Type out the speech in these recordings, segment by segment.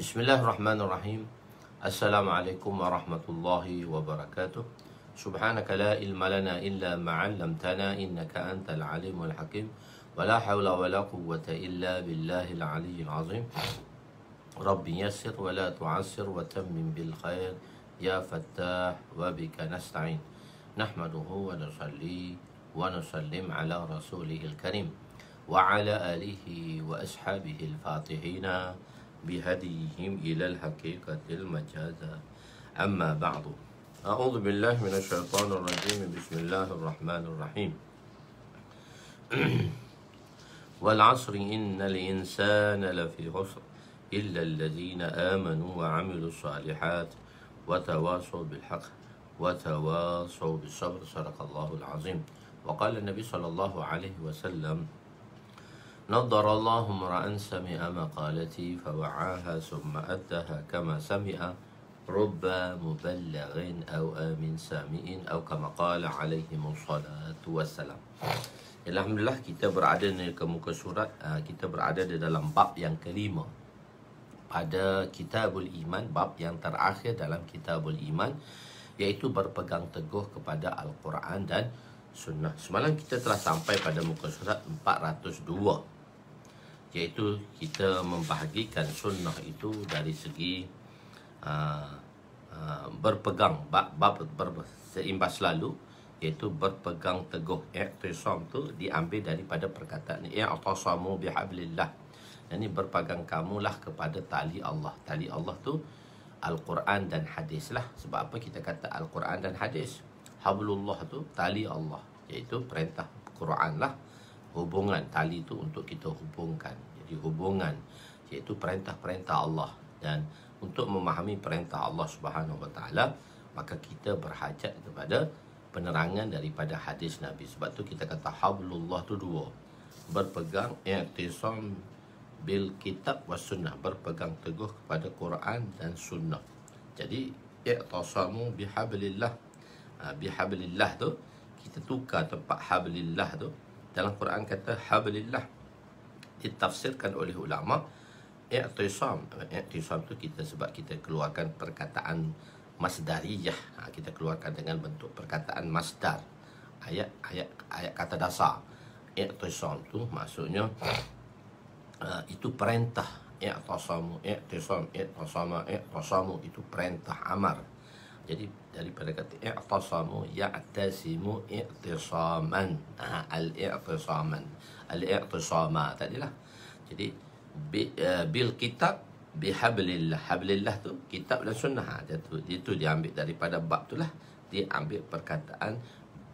Bismillahirrahmanirrahim. Assalamualaikum warahmatullahi wabarakatuh. Subhanaka la ilma lana illa ma 'allamtana innaka antal alimul hakim. Wala haula wala quwwata illa billahil aliyyil azim. Rabbi yassir wa la tu'assir wa tammim bil khair ya fattah wa bika nasta'in. Nahmaduhu wa nusalli wa nusallim ala rasulihil karim wa ala alihi wa ashabihil fatihina بهديهم إلى الحقيقة المجازة أما بعد أعوذ بالله من الشيطان الرجيم بسم الله الرحمن الرحيم والعصر إن الإنسان لفي خسر إلا الذين آمنوا وعملوا الصالحات وتواصوا بالحق وتواصوا بالصبر صدق الله العظيم وقال النبي صلى الله عليه وسلم نضر الله امرأ سمع مقالتي فوعاها ثم أدها كما سمع رب مبلغ أو آمن سامع أو كما قال عليهم الصلاة والسلام. Alhamdulillah, kita berada di muka surat, kita berada di dalam bab yang kelima pada Kitabul Iman, bab yang terakhir dalam Kitabul Iman, iaitu berpegang teguh kepada Al-Quran dan Sunnah. Semalam kita telah sampai pada muka surat 402, iaitu kita membahagikan sunnah itu dari segi berpegang, bab seimbas lalu, iaitu berpegang teguh. I'tisam tu diambil daripada perkataan i'tasamu bihablillah. Ini berpegang kamulah kepada tali Allah. Tali Allah tu Al-Quran dan hadis lah. Sebab apa kita kata Al-Quran dan hadis? Hablullah tu tali Allah, iaitu perintah Quran lah. Hubungan tali itu untuk kita hubungkan. Jadi hubungan iaitu perintah-perintah Allah, dan untuk memahami perintah Allah Subhanahu Wa Taala, maka kita berhajat kepada penerangan daripada hadis Nabi. Sebab tu kita kata hablullah tu dua, berpegang i'tisam bil kitab was sunnah, berpegang teguh kepada Quran dan sunnah. Jadi i'tasamu bihablillah, bihablillah tu kita tukar tempat hablillah tu. Dalam Quran kata hablillah, ditafsirkan oleh ulama i'tisam. I'tisam tu kita sebab kita keluarkan perkataan masdariyah, kita keluarkan dengan bentuk perkataan masdar, ayat kata dasar. I'tisam tu maksudnya itu perintah. I'tasamu, i'tisam, i'tasama, i'tasamu itu perintah amar. Jadi daripada kata i'tasamu, ya'tasimu i'tisaman, al-i'tisaman, al-i'tisama tadilah. Jadi bil kitab bihablillah, hablillah tu kitab dan sunnah. Itu diambil daripada bab tu lah, diambil perkataan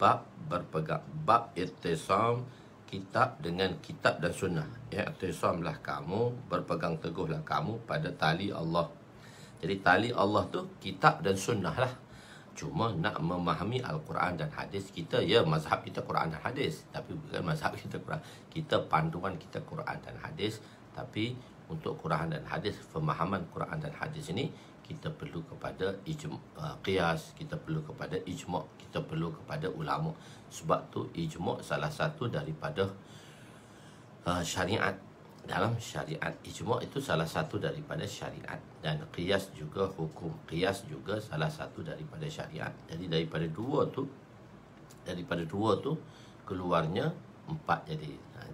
bab berpegang, bab i'tisam kitab dengan kitab dan sunnah. I'tisamlah kamu, berpegang teguhlah kamu pada tali Allah. Jadi tali Allah tu kitab dan sunnah lah. Cuma nak memahami Al-Quran dan hadis, kita ya mazhab kita Quran dan hadis, tapi bukan mazhab kita Quran. Kita panduan kita Quran dan hadis, tapi untuk Quran dan hadis, pemahaman Quran dan hadis ini kita perlu kepada qiyas, kita perlu kepada ijma', kita perlu kepada ulama. Sebab tu ijma' salah satu daripada syariat. Dalam syariat, ijma' itu salah satu daripada syariat, dan qiyas juga hukum. Qiyas juga salah satu daripada syariat. Jadi daripada dua tu keluarnya empat.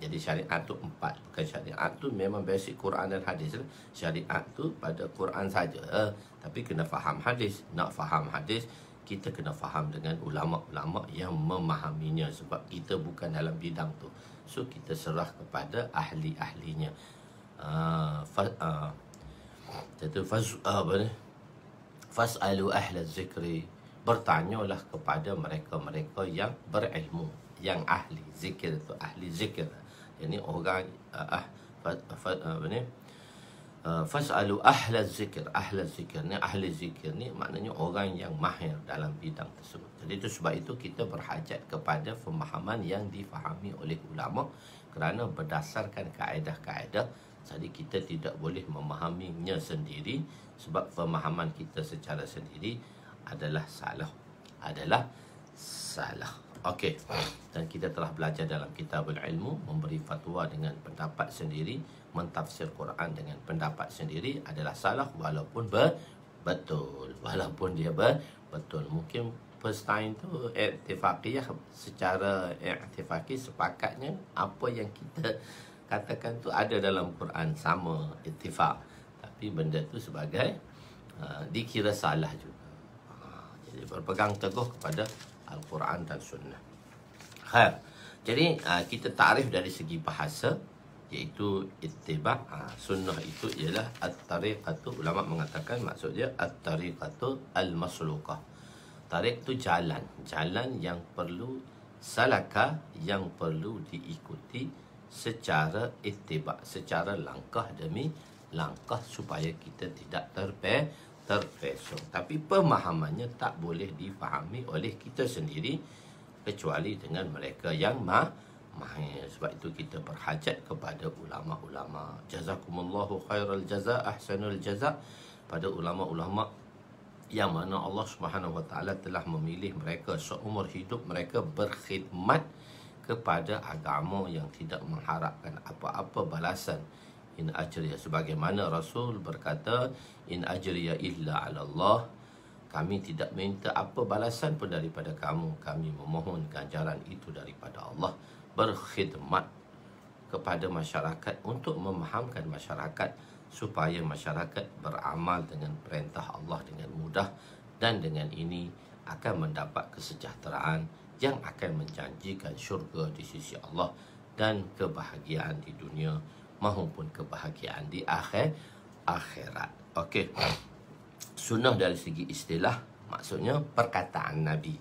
Jadi syariat tu empat, bukan syariat tu memang basic Quran dan hadis. Syariat tu pada Quran saja, tapi kena faham hadis. Nak faham hadis, kita kena faham dengan ulama-ulama yang memahaminya, sebab kita bukan dalam bidang tu. So kita serah kepada ahli-ahlinya. Fas'alu ahla zikri, bertanyalah kepada mereka-mereka yang berilmu, yang ahli zikir tu, ahli zikir. Ini orang fas'alu ahla zikir. Ahla zikir ni, ahli zikir ni maknanya orang yang mahir dalam bidang tersebut. Jadi itu sebab itu kita berhajat kepada pemahaman yang difahami oleh ulama, kerana berdasarkan kaedah-kaedah. Jadi kita tidak boleh memahaminya sendiri, sebab pemahaman kita secara sendiri adalah salah. Okey. Dan kita telah belajar dalam Kitabul Ilmu, memberi fatwa dengan pendapat sendiri, mentafsir Quran dengan pendapat sendiri adalah salah walaupun betul. Walaupun dia betul. Mungkin first time tu iktifaqiyah, secara iktifaqi sepakatnya apa yang kita katakan tu ada dalam Quran, sama ittifaq. Tapi benda tu sebagai dikira salah juga. Jadi berpegang teguh kepada Al-Quran dan Sunnah. Khair. Jadi kita takrif dari segi bahasa, iaitu ittiba'. Sunnah itu ialah at-tariqatu, ulama mengatakan maksudnya at-tariqatu al-masluqah. Tariq itu jalan, jalan yang perlu salaka, yang perlu diikuti secara ittiba', secara langkah demi langkah supaya kita tidak terpesong. Tapi pemahamannya tak boleh difahami oleh kita sendiri kecuali dengan mereka yang mahir. Sebab itu kita berhajat kepada ulama-ulama. Jazakumullahu khairal jaza, ahsanul jaza, pada ulama-ulama yang mana Allah Subhanahu Wa Taala telah memilih mereka seumur hidup mereka berkhidmat kepada agama yang tidak mengharapkan apa-apa balasan. In ajriya, sebagaimana Rasul berkata, in ajriya illa 'ala Allah, kami tidak minta apa balasan pun daripada kamu, kami memohon ganjaran itu daripada Allah. Berkhidmat kepada masyarakat untuk memahamkan masyarakat supaya masyarakat beramal dengan perintah Allah dengan mudah, dan dengan ini akan mendapat kesejahteraan yang akan menjanjikan syurga di sisi Allah dan kebahagiaan di dunia maupun kebahagiaan di akhirat. Okey. Sunnah dari segi istilah maksudnya perkataan Nabi,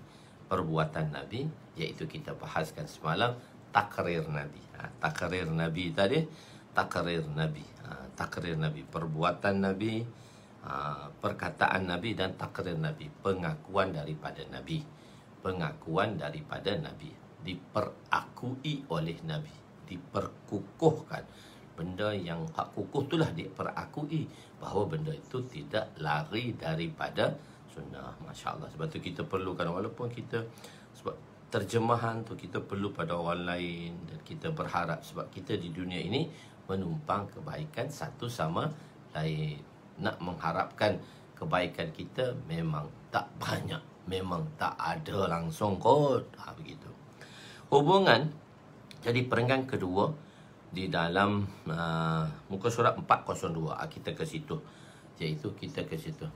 perbuatan Nabi, iaitu kita bahaskan semalam takrir Nabi. Takrir Nabi tadi, takrir Nabi, takrir Nabi, perbuatan Nabi, perkataan Nabi dan takrir Nabi, pengakuan daripada Nabi, pengakuan daripada Nabi, diperakui oleh Nabi, diperkukuhkan. Benda yang hak kukuh itulah diperakui bahawa benda itu tidak lari daripada sunnah. Masya Allah. Sebab tu kita perlukan, walaupun kita, sebab terjemahan tu kita perlu pada orang lain, dan kita berharap sebab kita di dunia ini menumpang kebaikan satu sama lain. Nak mengharapkan kebaikan kita memang tak banyak, memang tak ada langsung kot. Begitu. Hubungan, jadi perenggan kedua di dalam muka surat 402, kita ke situ, iaitu kita ke situ.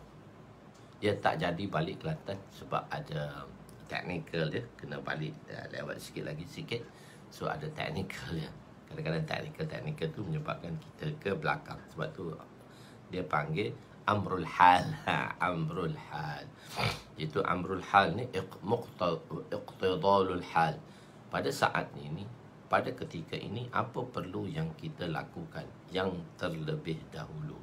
Dia tak jadi balik Kelantan sebab ada technical dia, kena balik lewat sikit lagi sikit. So ada technical dia. Kadang-kadang technical tu menyebabkan kita ke belakang. Sebab tu dia panggil amrul hal. Amrul hal. Itu amrul hal ni iqtidalul hal. Pada saat ini, pada ketika ini, apa perlu yang kita lakukan yang terlebih dahulu.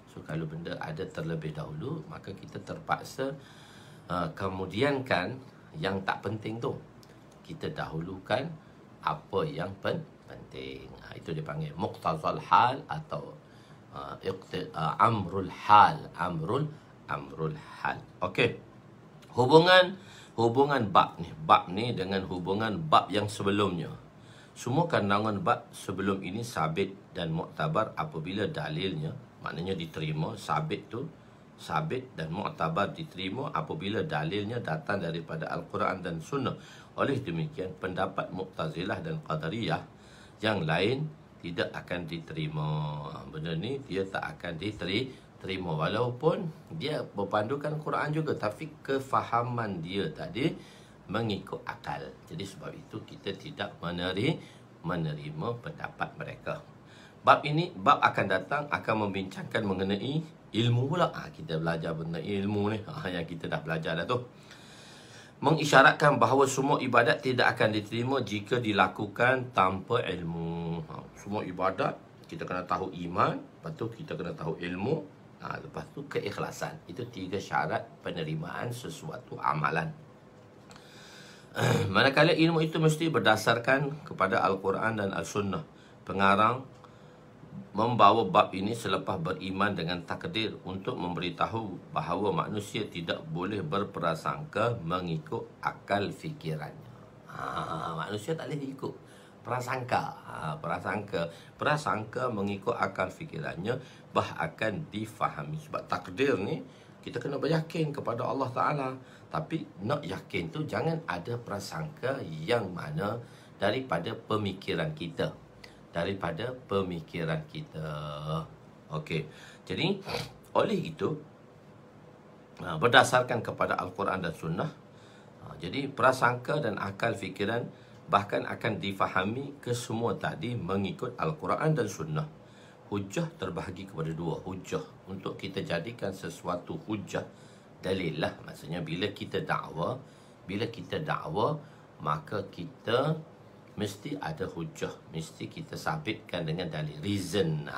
So kalau benda ada terlebih dahulu, maka kita terpaksa kemudiankan yang tak penting tu. Kita dahulukan apa yang penting. Itu dipanggil muqtazal hal atau amrul hal. Amrul hal. Okey. Hubungan bab ni dengan hubungan bab yang sebelumnya. Semua kandungan bab sebelum ini sabit dan muktabar apabila dalilnya, maknanya diterima. Sabit dan muktabar diterima apabila dalilnya datang daripada Al-Quran dan Sunnah. Oleh demikian, pendapat Mu'tazilah dan Qadariyah yang lain tidak akan diterima. Benda ni dia tak akan diterima walaupun dia berpandukan Quran juga, tapi kefahaman dia tadi mengikut akal. Jadi sebab itu kita tidak menerima pendapat mereka. Bab akan datang akan membincangkan mengenai ilmu pula. Kita belajar benda ilmu ni, yang kita dah belajar dah tu. Mengisyaratkan bahawa semua ibadat tidak akan diterima jika dilakukan tanpa ilmu. Semua ibadat kita kena tahu iman, lepas tu kita kena tahu ilmu, lepas tu keikhlasan. Itu 3 syarat penerimaan sesuatu amalan. Manakala ilmu itu mesti berdasarkan kepada Al-Quran dan Al-Sunnah. Pengarang membawa bab ini selepas beriman dengan takdir untuk memberitahu bahawa manusia tidak boleh berprasangka mengikut akal fikirannya. Manusia tak boleh ikut prasangka. Prasangka mengikut akal fikirannya akan difahami. Sebab takdir ni kita kena beryakin kepada Allah Ta'ala. Tapi nak yakin tu jangan ada prasangka yang mana daripada pemikiran kita. Okey. Jadi oleh itu, berdasarkan kepada Al-Quran dan Sunnah, jadi prasangka dan akal fikiran bahkan akan difahami kesemua tadi mengikut Al-Quran dan Sunnah. Hujah terbahagi kepada dua. Hujah untuk kita jadikan sesuatu hujah, dalil lah. Maksudnya bila kita dakwa, maka kita mesti ada hujah, mesti kita sabitkan dengan dalil, reason.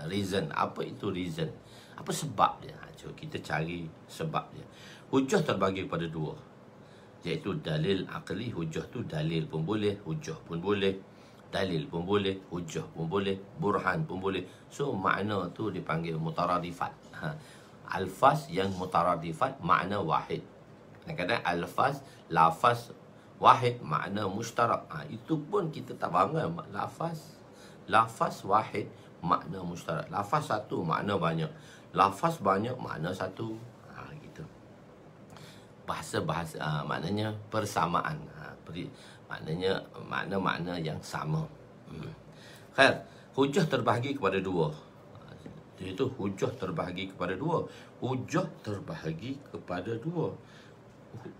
Reason. Apa itu reason? Apa sebab dia? Cuba kita cari sebab dia. Hujah terbagi kepada dua, iaitu dalil akli. Hujah tu dalil pun boleh, hujah pun boleh, dalil pun boleh, hujah pun boleh, burhan pun boleh. So makna tu dipanggil mutaradifat. Alfaz yang mutaradifat, makna wahid. Kadang-kadang lafaz wahid, makna mushtarak. Itu pun kita tak faham kan? Lafaz wahid, makna mushtarak. Lafaz satu, makna banyak. Lafaz banyak, makna satu. Gitu. Bahasa maknanya persamaan. Maknanya makna-makna yang sama. Khair, hujah terbahagi kepada dua. Itu hujah terbahagi kepada dua.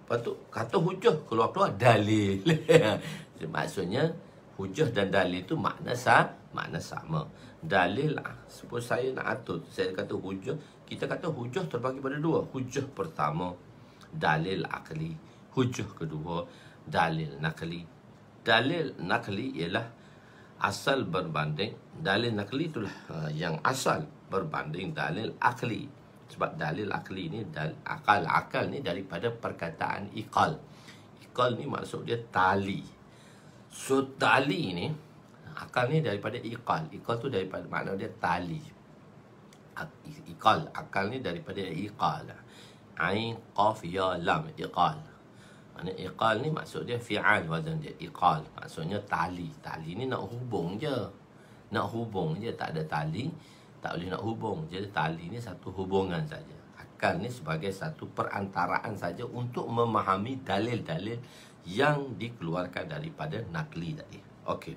Patut kata hujah, keluar dalil. Maksudnya hujah dan dalil itu makna sama. Dalil, suppose saya nak atur, saya kata hujah, kita kata hujah terbahagi pada dua. Hujah pertama, dalil akli. Hujah kedua, dalil nakli. Dalil nakli ialah asal berbanding. Dalil nakli itulah yang asal berbanding dalil akli. Sebab dalil akli ni, akal ni daripada perkataan iqal. Iqal ni maksud dia tali. So tali ni, akal ni daripada iqal. Iqal tu daripada makna dia tali. Iqal, akal ni daripada iqal. Ain, qaf, ya, lam, iqal. Makna iqal ni maksud dia fi'al, wazan dia iqal. Maksudnya tali. Tali ni nak hubung je. Tak ada tali, tak boleh nak hubung. Jadi tali ni satu hubungan saja. Akal ni sebagai satu perantaraan saja untuk memahami dalil-dalil yang dikeluarkan daripada nakli tadi. Okey.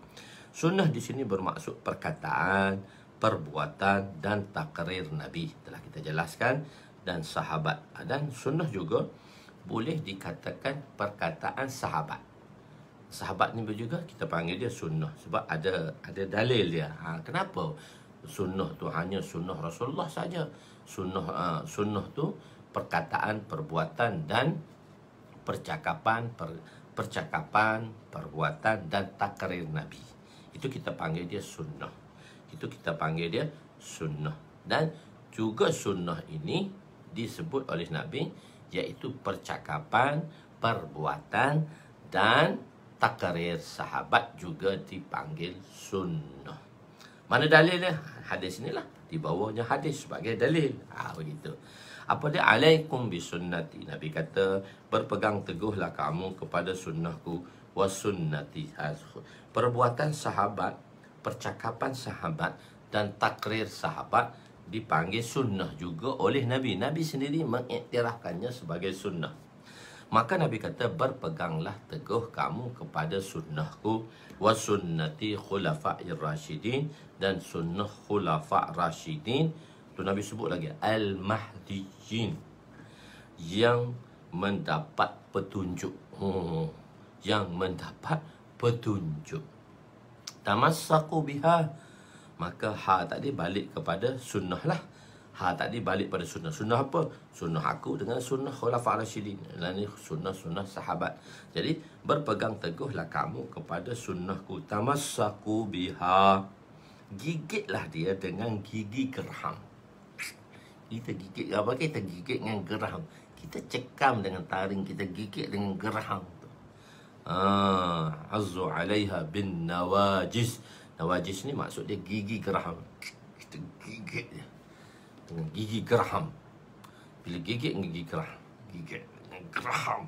Sunnah di sini bermaksud perkataan, perbuatan dan takrir Nabi. Telah kita jelaskan, dan sahabat. Dan sunnah juga boleh dikatakan perkataan sahabat. Sahabat ni juga kita panggil dia sunnah sebab ada dalil dia. Kenapa sunnah tu hanya sunnah Rasulullah saja? Sunnah tu perkataan, perbuatan dan percakapan, perbuatan dan takrir Nabi. Itu kita panggil dia sunnah. Dan juga sunnah ini disebut oleh Nabi, iaitu percakapan, perbuatan dan takrir sahabat juga dipanggil sunnah. Mana dalilnya? Hadis inilah. Di bawahnya hadis sebagai dalil. Begitu. Apa dia? Alaikum bisunnati. Nabi kata, berpegang teguhlah kamu kepada sunnahku. Wa sunnati. Perbuatan sahabat, percakapan sahabat dan takrir sahabat dipanggil sunnah juga oleh Nabi. Nabi sendiri mengiktirafkannya sebagai sunnah. Maka Nabi kata, berpeganglah teguh kamu kepada sunnahku wa sunnati khulafa'ir rasyidin, dan sunnah khulafa' rasyidin. Tu Nabi sebut lagi al-mahdiyyin, yang mendapat petunjuk. Tamassaku biha. Maka tadi balik kepada sunnah lah. Tadi balik pada sunnah. Sunnah apa? Sunnah aku dengan sunnah khulafa' rasyidin. Ini sunnah sahabat. Jadi berpegang teguhlah kamu kepada sunnahku. Tamassaku biha. Gigitlah dia dengan gigi geram. Kita gigit apa? Kita gigit dengan geram. Kita cekam dengan taring, kita gigit dengan geram. Azzu 'alaiha bin nawajis. Nawajis ni maksud dia gigi geram. Kita gigit dia dengan gigi geram. Bila gigit dengan gigi geram, gigit dengan geram.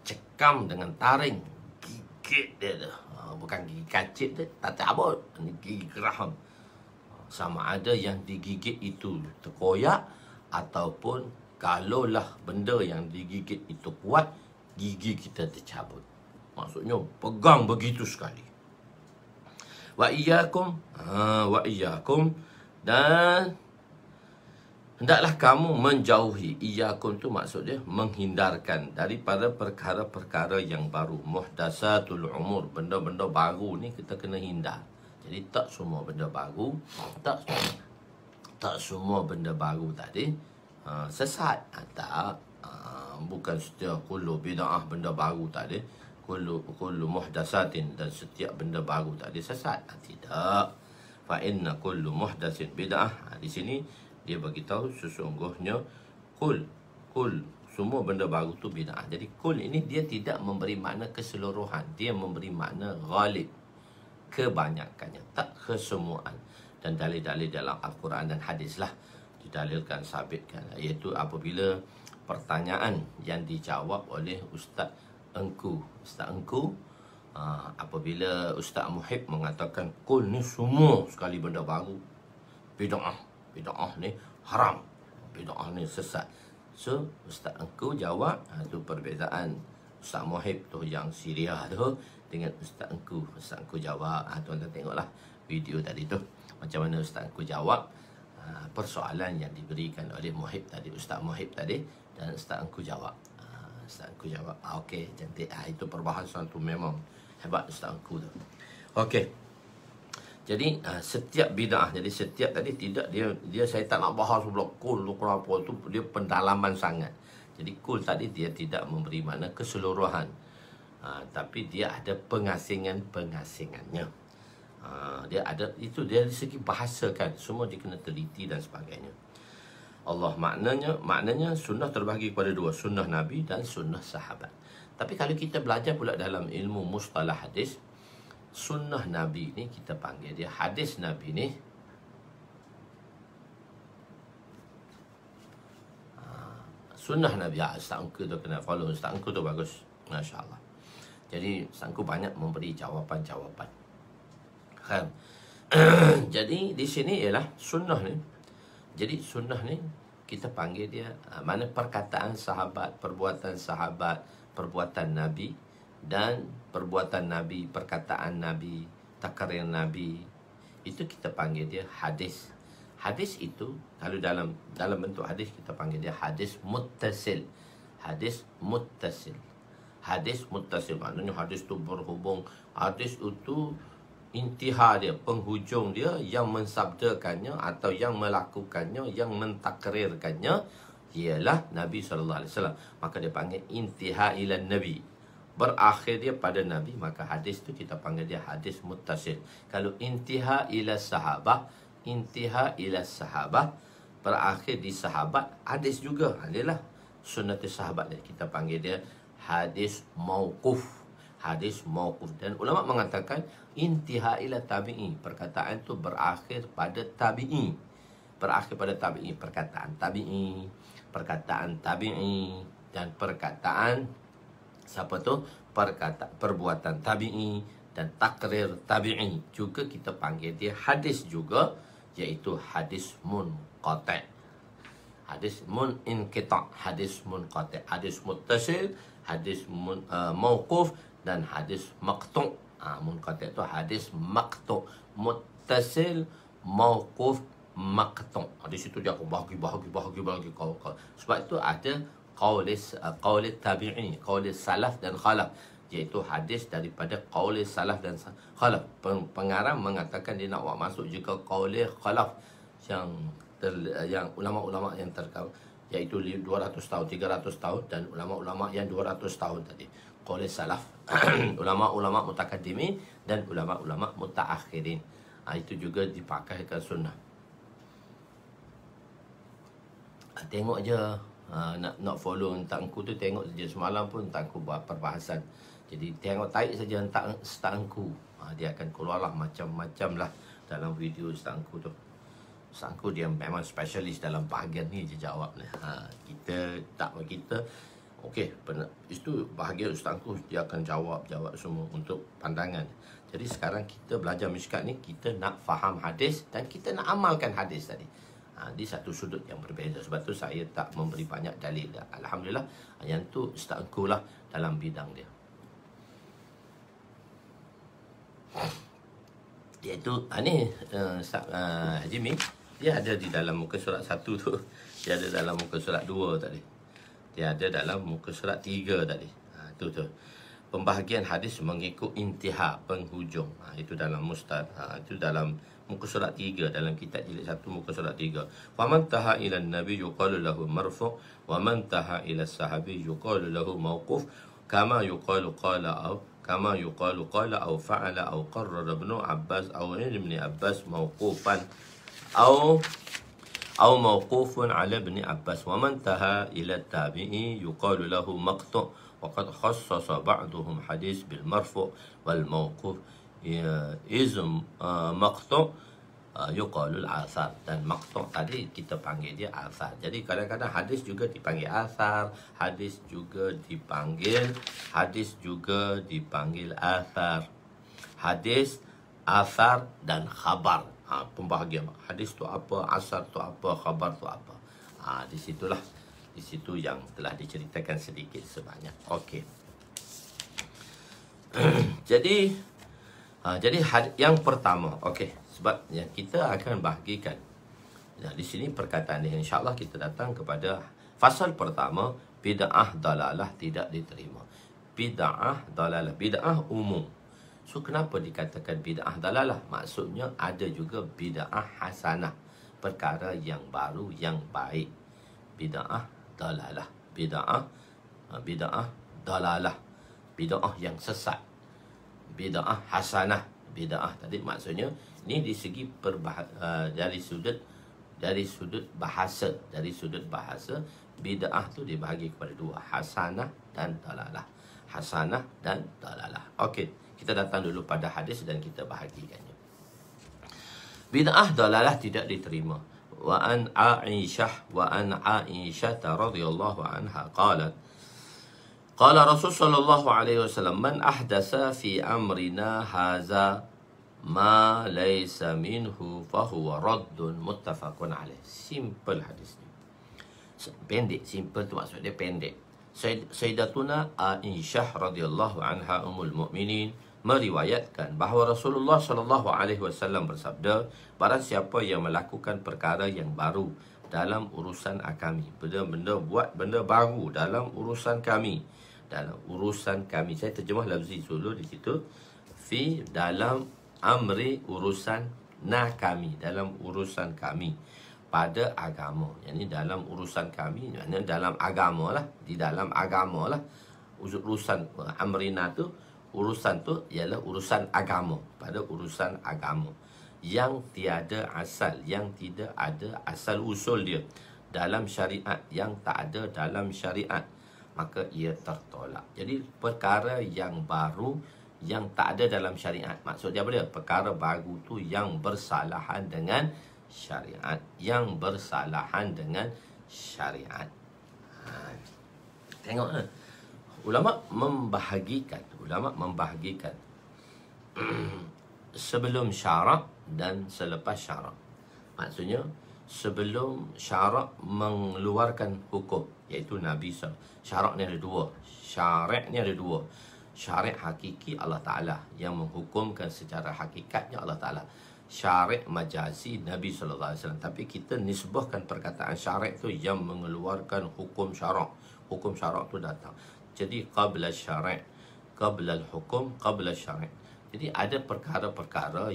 cekam dengan taring, gigit dia tu. Bukan gigi kacip tu, tak cabut, ni gigi geraham. Sama ada yang digigit itu terkoyak ataupun kalaulah benda yang digigit itu kuat, gigi kita tercabut. Maksudnya pegang begitu sekali. Wa iyyakum, wa iyyakum, dan hendaklah kamu menjauhi. Iyyakum tu maksud dia menghindarkan daripada perkara-perkara yang baru. Muhdatsatul umur, benda-benda baru ni kita kena hindar. Jadi tak semua benda baru, tak semua benda baru tadi sesat. Tak, bukan setiap kullu bid'ah benda baru tadi, kullu muhdatsatin, dan setiap benda baru tadi sesat. Tidak. Fa inna kullu muhdatsin bid'ah. Di sini dia beritahu sesungguhnya kul semua benda baru tu bid'ah. Jadi kul ini dia tidak memberi makna keseluruhan, dia memberi makna ghalib, kebanyakannya, tak kesemuaan. Dan dalil-dalil dalam Al-Quran dan hadis lah didalilkan, sabitkan, iaitu apabila pertanyaan yang dijawab oleh Ustaz Engku, apabila Ustaz Muhib mengatakan kul ni semua sekali benda baru bid'ah ni haram, bid'ah ni sesat. So Ustaz Engku jawab, tu perbezaan Ustaz Muhib tu yang Syria tu dengan Ustaz Engku. Ustaz Engku jawab, tuan-tuan tengoklah video tadi tu, macam mana Ustaz Engku jawab persoalan yang diberikan oleh Muhib tadi, Ustaz Muhib tadi, dan Ustaz Engku jawab. Ustaz Engku jawab, okey, cantik. Itu perbahasan tu memang hebat Ustaz Engku tu. Okey. Jadi setiap bid'ah, jadi setiap tadi tidak, dia saya tak nak bahas pula kul tu kenapa, tu dia pendalaman sangat. Jadi kul tadi dia tidak memberi makna keseluruhan, tapi dia ada pengasingannya. Dia ada itu, dia dari segi bahasa kan, semua dia kena teliti dan sebagainya. Allah maknanya sunnah terbahagi kepada dua, sunnah Nabi dan sunnah sahabat. Tapi kalau kita belajar pula dalam ilmu mustalah hadis, sunnah Nabi ni kita panggil dia hadis Nabi ni sunnah Nabi. Ustaz Engku tu kena follow, Ustaz Engku tu bagus, Masya Allah. Jadi Ustaz Engku banyak memberi jawapan-jawapan kan. Jadi di sini ialah sunnah ni. Jadi sunnah ni kita panggil dia mana perkataan sahabat, perbuatan sahabat, perbuatan Nabi, dan perbuatan Nabi, perkataan Nabi, takrir Nabi, itu kita panggil dia hadis. Hadis itu kalau dalam bentuk hadis kita panggil dia hadis muttasil. Hadis muttasil. Hadis muttasil maknanya hadis itu berhubung. Hadis itu intiha dia, penghujung dia, yang mensabdakannya atau yang melakukannya, yang mentakrirkannya ialah Nabi SAW. Maka dia panggil intiha ila Nabi, berakhir dia pada Nabi, maka hadis tu kita panggil dia hadis muttasil. Kalau intiha ila sahabah, berakhir di sahabat, hadis juga, adalah sunnah sahabat dia, kita panggil dia hadis mauquf. Hadis mauquf. Dan ulama mengatakan intiha ila tabi'i, perkataan tu berakhir pada tabi'i, perkataan tabi'i dan perkataan siapa tu? Perbuatan tabi'i dan takrir tabi'i juga kita panggil dia hadis juga, iaitu hadis munqati', hadis muninqita', hadis munqati', hadis muttasil, hadis mauquf, dan hadis maqtu'. Munqati' tu hadis maqtu', muttasil, mauquf, maqtu'. Di situ dia aku bahagi kau. Sebab itu ada qaulis tabi'i, qaulis salaf dan khalaf, iaitu hadis daripada qaulis salaf dan khalaf. Pengarang mengatakan dia nak buat masuk juga qaulis khalaf yang ulama-ulama yang terkau, iaitu 200 tahun, 300 tahun, dan ulama-ulama yang 200 tahun tadi, qaulis salaf. Ulama-ulama mutakaddimin dan ulama-ulama mutaakhirin. Itu juga dipakaikan sunnah. Tengok je, nak follow Entah Engku tu, tengok saja. Semalam pun Entah Engku buat perbahasan. Jadi tengok tarik saja Entah Engku, dia akan keluarlah macam-macam lah dalam video Entah Engku tu. Entah Engku dia memang spesialis dalam bahagian ni je jawab. Kita Okey, benar. Itu bahagian Ustaz Angkuh, dia akan jawab semua untuk pandangan. Jadi sekarang kita belajar miskat ni, kita nak faham hadis dan kita nak amalkan hadis tadi. Di satu sudut yang berbeza. Sebab tu saya tak memberi banyak dalil. Alhamdulillah, yang tu Ustaz Angkuh lah dalam bidang dia. Iaitu ni Haji Min, dia ada di dalam muka surat 1 tu. Dia ada dalam muka surat 2 tadi. Dia ada dalam muka surat 3 tadi. Itu tu. Pembahagian hadis mengikut intiha, penghujung. Itu dalam mustad. Itu dalam muka surat 3, dalam kitab jilid 1 muka surat 3. Faman taha ila nabi yuqalu lahu marfu' wa man taha ila sahabi yuqalu lahu mauquf kama yuqalu qala aw fa'ala aw qarrara ibn Abbas aw ibn Abbas mauqufan أو موقوف على ابن عباس ومن انتهى إلى التابعي يقال له مقطع وقد خصص بعضهم حديث بالمرفوع والموقوف إذ مقطع يقال الآثار. Dan maqtu' tadi kita panggil dia athar. Jadi kadang-kadang hadis juga dipanggil athar, hadis juga dipanggil athar. Hadis, athar dan khabar. Pembahagian hadis tu apa, asar tu apa, khabar tu apa. Di situ yang telah diceritakan sedikit sebanyak. Okey. Jadi yang pertama, okey, sebab yang kita akan bahagikan. Di sini perkataan ni, insya-Allah kita datang kepada fasal pertama, bid'ah dalalah tidak diterima. Bid'ah dalalah, bid'ah umum. So, kenapa dikatakan bid'ah dalalah? Maksudnya ada juga bid'ah hasanah, perkara yang baru, yang baik. Bid'ah dalalah, bid'ah dalalah, bid'ah yang sesat. Bid'ah hasanah, bid'ah tadi maksudnya ini di segi dari sudut bahasa, bid'ah tu dibahagi kepada dua, hasanah dan dalalah. Hasanah dan dalalah. Okey. Kita datang dulu pada hadis dan kita bahagikannya. Bid'ah dalalah tidak diterima. Wa an Aisyah radhiyallahu anha qalat qala Rasul sallallahu alaihi wasallam man ahdatsa fi amrina hadza ma laysa minhu fahuwa raddun, muttafaqun alaih. Simple hadis ni. Pendek, simple tu maksudnya pendek. Sayyidatuna Aisyah radhiyallahu anha ummul mukminin meriwayatkan bahawa Rasulullah sallallahu alaihi wasallam bersabda, barang siapa yang melakukan perkara yang baru dalam urusan kami, buat benda baru dalam urusan kami, saya terjemah lafzi dulu di situ, fi dalam amri urusan kami, dalam urusan kami pada agama. Yani dalam urusan kami, maknanya dalam agama lah, di dalam agama lah. Urusan amrina tu, urusan tu ialah urusan agama, pada urusan agama yang tiada asal, yang tidak ada asal usul dia dalam syariat, yang tak ada dalam syariat, maka ia tertolak. Jadi perkara yang baru yang tak ada dalam syariat, maksudnya apa dia? Perkara baru tu yang bersalahan dengan syariat, yang bersalahan dengan syariat. Tengok ulama membahagikan sebelum syarak dan selepas syarak. Maksudnya sebelum syarak mengeluarkan hukum, iaitu Nabi SAW. Syarak ni ada dua. Syarak ni ada dua. Syarak hakiki Allah Ta'ala, yang menghukumkan secara hakikatnya Allah Ta'ala. Syarak majazi Nabi SAW. Tapi kita nisbahkan perkataan syarak tu yang mengeluarkan hukum syarak. Hukum syarak tu datang. Jadi qabla syarak, qabla al-hukum, qabla syarak. Jadi ada perkara-perkara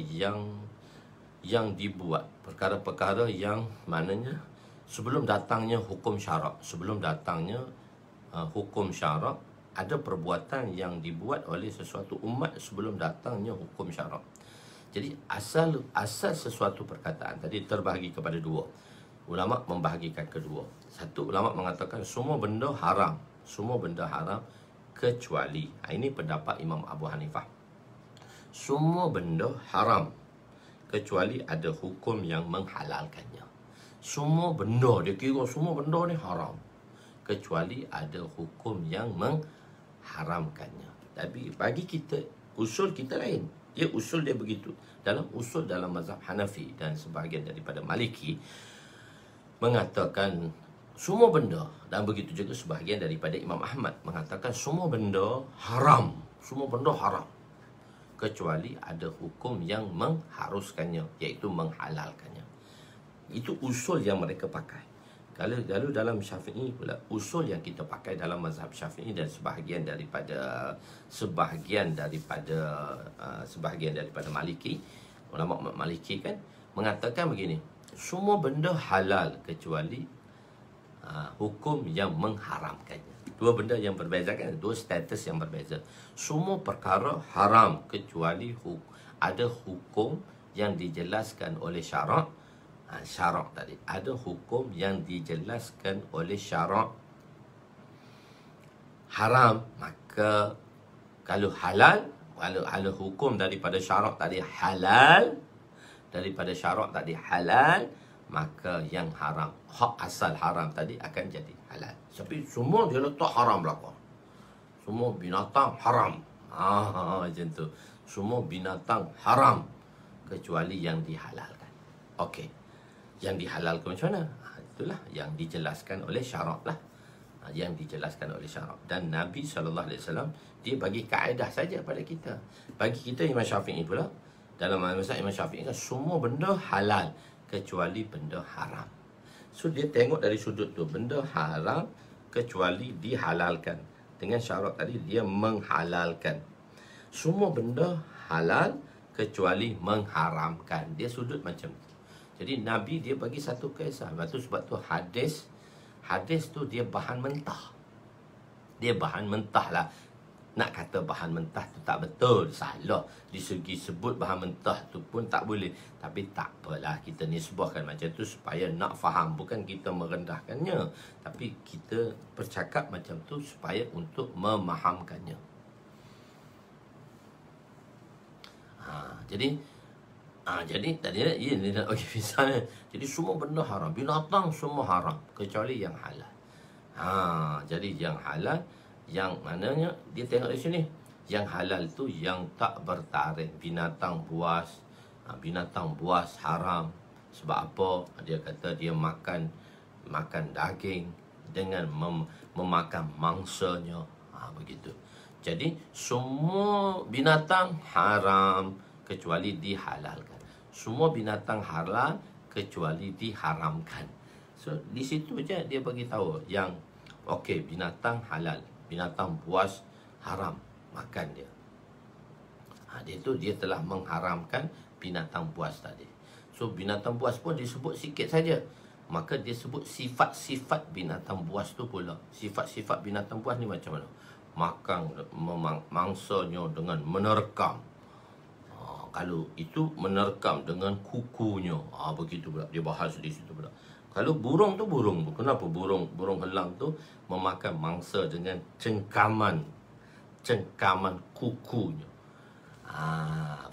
yang dibuat, perkara-perkara yang maknanya sebelum datangnya hukum syarak, hukum syarak, ada perbuatan yang dibuat oleh sesuatu umat sebelum datangnya hukum syarak. Jadi asal sesuatu perkataan tadi terbahagi kepada dua. Ulama membahagikan kedua. Satu, ulama mengatakan semua benda haram kecuali, ini pendapat Imam Abu Hanifah, semua benda haram kecuali ada hukum yang menghalalkannya. Semua benda, dia kira semua benda ni haram kecuali ada hukum yang mengharamkannya. Tapi bagi kita, usul kita lain. Usul dia begitu. Dalam mazhab Hanafi dan sebahagian daripada Maliki mengatakan semua benda, dan begitu juga sebahagian daripada Imam Ahmad mengatakan semua benda haram. Semua benda haram, kecuali ada hukum yang mengharuskannya, iaitu menghalalkannya. Itu usul yang mereka pakai. Kalau dalam Syafi'i pula, usul yang kita pakai dalam mazhab Syafi'i dan sebahagian daripada Maliki, ulama Maliki kan mengatakan begini, semua benda halal kecuali hukum yang mengharamkannya. Dua benda yang berbeza kan, dua status yang berbeza. Semua perkara haram kecuali ada hukum yang dijelaskan oleh syarak. Syarak tadi, ada hukum yang dijelaskan oleh syarak haram, maka kalau halal, kalau ada hukum daripada syarak tadi halal, maka yang haram, hak asal haram tadi akan jadi halal. Tapi semua dia letak haram belakang. Semua binatang haram. Macam tu. Semua binatang haram kecuali yang dihalalkan. Okey. Yang dihalalkan macam mana? Itulah yang dijelaskan oleh syarak lah. Yang dijelaskan oleh syarak. Dan Nabi SAW, dia bagi kaedah saja pada kita. Bagi kita Imam Syafi'i pula, dalam mazhab Imam Syafi'i kan semua benda halal kecuali benda haram. So dia tengok dari sudut tu, benda haram kecuali dihalalkan. Dengan syarat tadi dia menghalalkan. Semua benda halal kecuali mengharamkan. Dia sudut macam tu. Jadi Nabi dia bagi satu kisah. Sebab tu hadis tu dia bahan mentah. Dia bahan mentah lah. Nak kata bahan mentah tu tak betul, salah. Di segi sebut bahan mentah tu pun tak boleh. Tapi tak apalah, kita nisbahkan macam tu supaya nak faham. Bukan kita merendahkannya, tapi kita bercakap macam tu supaya untuk memahamkannya. Jadi tadi misalnya, jadi semua benda haram, binatang semua haram kecuali yang halal. Jadi yang halal, yang mananya dia tengok di sini, yang halal tu yang tak bertaring. Binatang buas haram. Sebab apa? Dia kata dia makan daging dengan memakan mangsanya. Begitu. Jadi semua binatang haram kecuali dihalalkan. Semua binatang halal kecuali diharamkan. So di situ je dia bagi tahu yang okey, binatang halal, binatang buas haram, makan dia. Dia telah mengharamkan binatang buas tadi. So binatang buas pun disebut sikit saja, maka dia sebut sifat-sifat binatang buas tu pula. Sifat-sifat binatang buas ni macam mana? Makan mangsanya dengan menerkam. Kalau itu menerkam dengan kukunya, begitu pula dia bahas di situ pula. Kalau burung tu burung, kenapa burung helang tu memakan mangsa dengan cengkaman kukunya.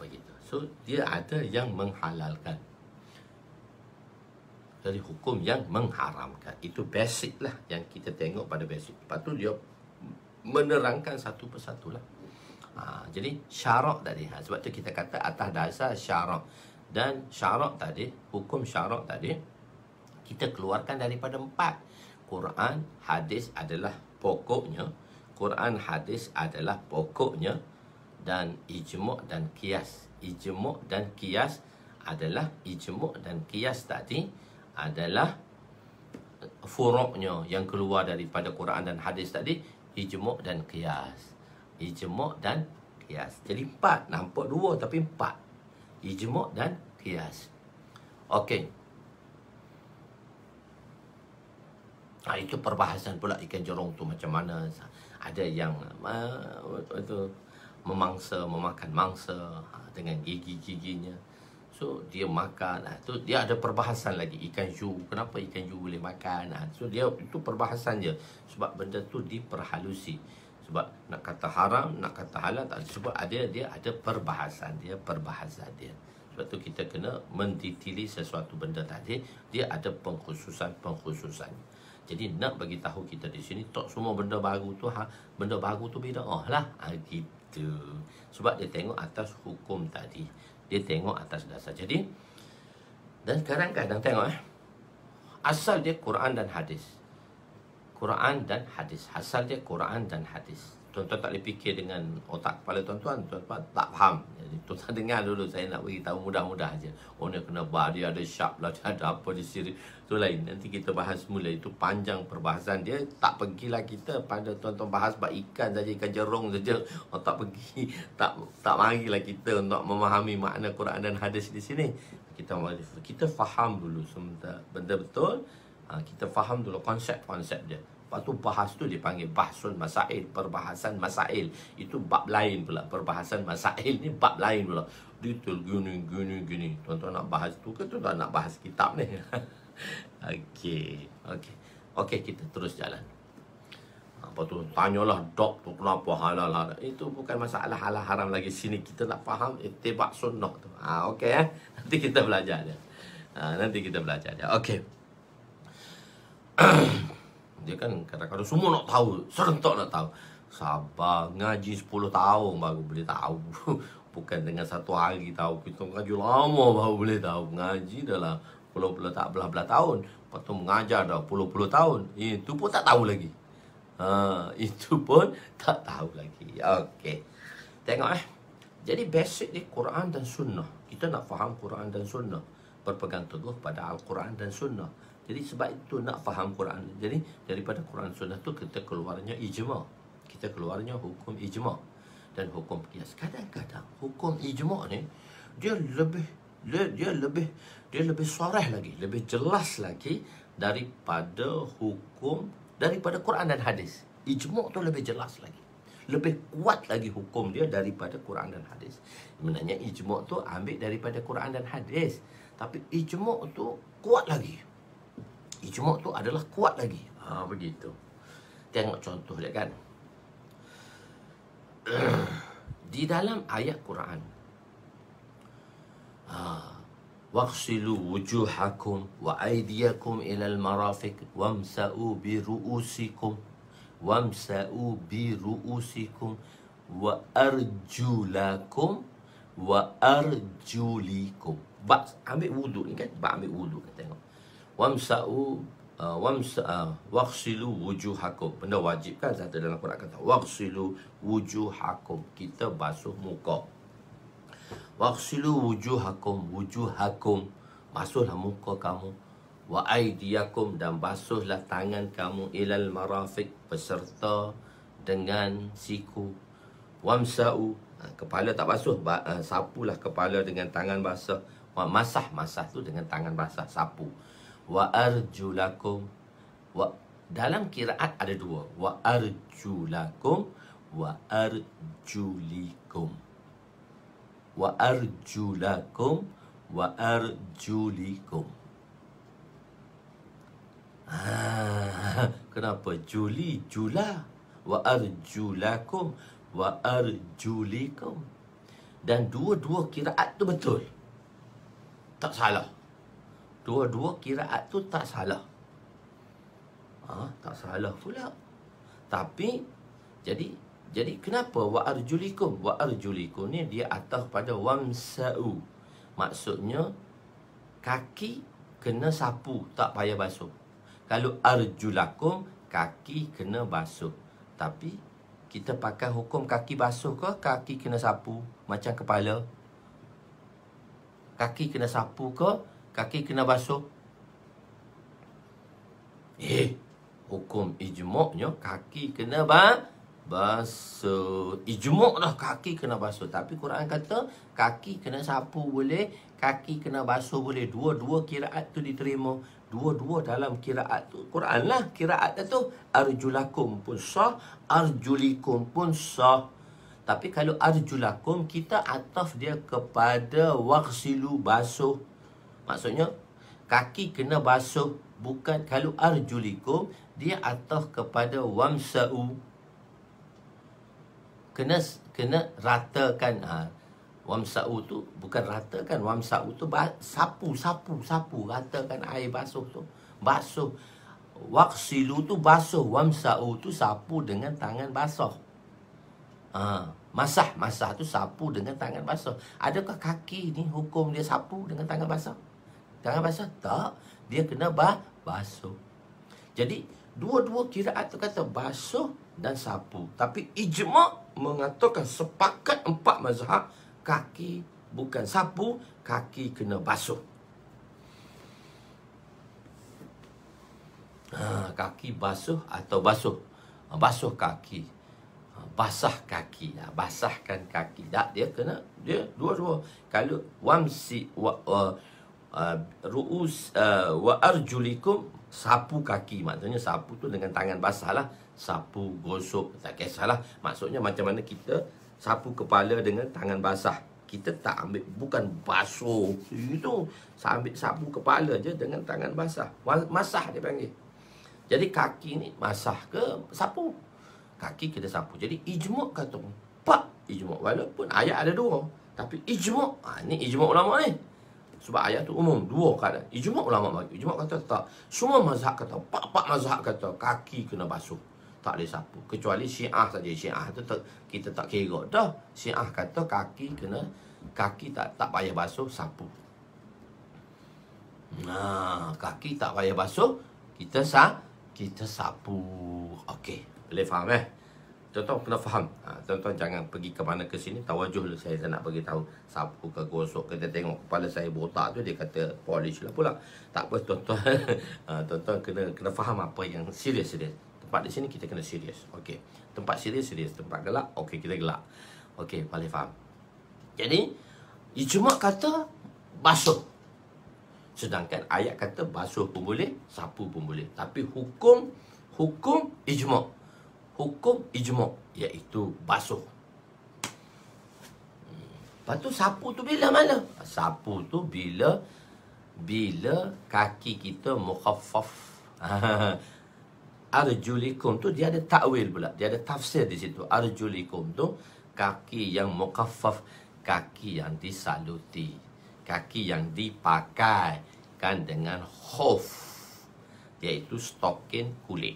Begitu. So dia ada yang menghalalkan. Jadi hukum yang mengharamkan. Itu basic lah yang kita tengok pada basic. Lepas tu dia menerangkan satu persatu lah. Jadi syarak tadi, sebab tu kita kata atas dasar syarak. Dan syarak tadi, hukum syarak tadi, kita keluarkan daripada 4. Quran, hadis adalah pokoknya. Quran, hadis adalah pokoknya. Dan ijma' dan qiyas. Ijma' dan qiyas adalah, ijma' dan qiyas tadi adalah furuknya yang keluar daripada Quran dan hadis tadi. Ijma' dan qiyas. Ijma' dan qiyas. Jadi 4. Nampak 2 tapi 4. Ijma' dan qiyas. Okey. Itu perbahasan pula ikan jerung tu macam mana. Ada yang memakan mangsa dengan gigi-giginya. So dia makan. Tu dia ada perbahasan lagi. Ikan yu, kenapa ikan yu boleh makan? So dia itu perbahasan je. Sebab benda tu diperhalusi. Sebab nak kata haram, nak kata halal tak, sebab dia ada perbahasan dia. Sebab tu kita kena mendetili sesuatu benda tadi, dia ada pengkhususan. Jadi nak bagi tahu kita di sini tak semua benda baru tu benda baru tu bidah lah. Gitu. Sebab dia tengok atas hukum tadi. Dia tengok atas dasar. Jadi dan kadang-kadang tengok asal dia Quran dan hadis. Quran dan hadis. Asal dia Quran dan hadis. Tuan-tuan tak boleh fikir dengan otak kepala tuan-tuan. Tuan-tuan tak faham. Jadi tuan-tuan dengar dulu. Saya nak bagi tahu mudah-mudah aja. Oh, dia kena dia ada sharp lah. Dia ada apa di sini. Itu lain. Nanti kita bahas mula. Itu panjang perbahasan dia. Tak pergilah kita pada tuan-tuan bahas bab ikan saja. Ikan jerung saja. Oh, tak pergi. Tak marilah kita untuk memahami makna Quran dan hadis di sini. Kita faham dulu sementara benda betul. Kita faham dulu konsep-konsep dia. Lepas tu bahas tu dipanggil bahsun masail, perbahasan masail. Itu bab lain pula. Perbahasan masail ni bab lain pula. Detail gini. Tuan-tuan nak bahas tu ke tuan-tuan nak bahas kitab ni? Okey, kita terus jalan. Apa tu? Tanyalah dok tu kenapa halal haram. Itu bukan masalah halal haram lagi sini. Kita nak faham ittiba' sunnah tu. Okey Nanti kita belajar dia. Okey. Dia kan kadang-kadang semua nak tahu, serentak nak tahu. Sabar, ngaji 10 tahun baru boleh tahu. Bukan dengan satu hari tahu. Kita ngaji lama baru boleh tahu. Ngaji dah lah puluh-puluh tak belah-belah tahun. Lepas tu mengajar dah puluh-puluh tahun. Itu pun tak tahu lagi. Itu pun tak tahu lagi. Okey. Tengok Jadi basic ni Quran dan Sunnah. Kita nak faham Quran dan Sunnah. Berpegang teguh pada Al-Quran dan Sunnah. Jadi sebab itu nak faham Quran. Jadi daripada Quran Sunnah tu kita keluarnya ijma'. Kita keluarnya hukum ijma'. Dan hukum qiyas. Kadang-kadang hukum ijma' ni dia lebih soreh lagi, lebih jelas lagi daripada Quran dan hadis. Ijma' tu lebih jelas lagi. Lebih kuat lagi hukum dia daripada Quran dan hadis. Sebenarnya ijma' tu ambil daripada Quran dan hadis. Tapi ijma' tu kuat lagi. Ijma' tu adalah kuat lagi. Begitu. Tengok contoh dia kan. Di dalam ayat Quran. Waghsilu wujuhakum wa aydiyakum ilal marafiq wamsa'u bi ru'usikum wa arjulakum wa arjulikum. Ambil wuduk ni kan. Ambil wuduk kan. Tengok. Waghsilu wujuhakum. Benda wajib kan satu dalam Quran kata waghsilu wujuhakum. Kita basuh muka. Waghsilu wujuhakum. Basuhlah muka kamu. Wa aydiyakum. Dan basuhlah tangan kamu. Ilal marafiq. Beserta dengan siku. Wamsa'u. Kepala tak basuh. Sapulah kepala dengan tangan basah. Masah tu dengan tangan basah. Sapu. Wa arjulakum. Dalam kiraat ada dua. Wa arjulakum. Wa arjulikum. Wa arjulakum. Wa arjulikum. Kenapa? Jula. Wa arjulakum. Wa arjulikum. Dan dua-dua kiraat tu betul. Tak salah. Dua-dua kiraat tu tak salah. Tak salah pula. Tapi jadi kenapa wa arjulikum? Wa arjulikum ni dia ataf pada wamsa'u. Maksudnya kaki kena sapu, tak payah basuh. Kalau arjulakum, kaki kena basuh. Tapi kita pakai hukum kaki basuh ke kaki kena sapu macam kepala? Kaki kena sapu ke kaki kena basuh? Hukum ijma'nya kaki kena basuh. Ijma' dah kaki kena basuh. Tapi Quran kata kaki kena sapu boleh, kaki kena basuh boleh. Dua-dua kiraat tu diterima. Dua-dua dalam kiraat tu. Quran lah kiraat tu. Arjulakum pun sah, arjulikum pun sah. Tapi kalau arjulakum, kita ataf dia kepada waghsilu, basuh. Maksudnya kaki kena basuh. Bukan kalau arjulikum, dia ataf kepada wamsa'u. Kena ratakan. Wamsa'u tu bukan ratakan. Wamsa'u tu sapu. Ratakan air basuh tu. Basuh. Waksilu tu basuh, wamsa'u tu sapu dengan tangan basah. Masah tu sapu dengan tangan basah. Adakah kaki ni hukum dia sapu dengan tangan basah? Tangan basah? Tak. Dia kena basuh. Jadi, dua-dua kiraat tu kata basuh dan sapu. Tapi ijma' mengatakan sepakat 4 mazhab, kaki bukan sapu, kaki kena basuh. Kaki basuh atau basuh. Basuh kaki. Basah kaki. Basahkan kaki. Tak, dia kena, dia dua-dua. Kalau wamsi ru'us wa arjulikum, sapu kaki. Maksudnya sapu tu dengan tangan basah lah. Sapu, gosok, tak kisahlah. Maksudnya macam mana kita sapu kepala dengan tangan basah. Kita tak ambil, bukan basuh. Itu, ambil sapu kepala je dengan tangan basah. Masah dia panggil. Jadi kaki ni masah ke sapu? Kaki kita sapu. Jadi ijma' kata pak ijma'. Walaupun ayat ada 2. Tapi ijma'. Ni ijma' ulama ni. Sebab ayat tu umum. 2 kata. Ijma' ulama bagi. Ijma' kata tak. Semua mazhab kata. Pak mazhab kata kaki kena basuh. Tak boleh sapu. Kecuali Syiah saja. Syiah tu kita tak kira dah. Syiah kata kaki tak payah basuh, sapu. Kaki tak payah basuh, kita sapu. Okey, boleh faham Tuan-tuan kena faham. Tuan-tuan jangan pergi ke mana ke sini, tawajuh dulu saya nak bagi tahu. Sapu ke gosok, kita tengok kepala saya botak tu dia kata polish lah pula. Tak apa tuan-tuan. Tuan-tuan kena faham apa yang serius. Tempat di sini kita kena serius. Okey. Tempat serius. Tempat gelap, okey kita gelap. Okey, boleh faham. Jadi ijma' kata basuh. Sedangkan ayat kata basuh pun boleh, sapu pun boleh. Tapi hukum ijma'. Hukum ijma' iaitu basuh. Lepas tu sapu tu bila mana? Sapu tu bila kaki kita mukhaffaf. Arjulikum tu dia ada takwil pula. Dia ada tafsir di situ. Arjulikum tu kaki yang mukhaffaf, kaki yang disaluti. Kaki yang dipakai kan dengan khuf, iaitu stokin kulit.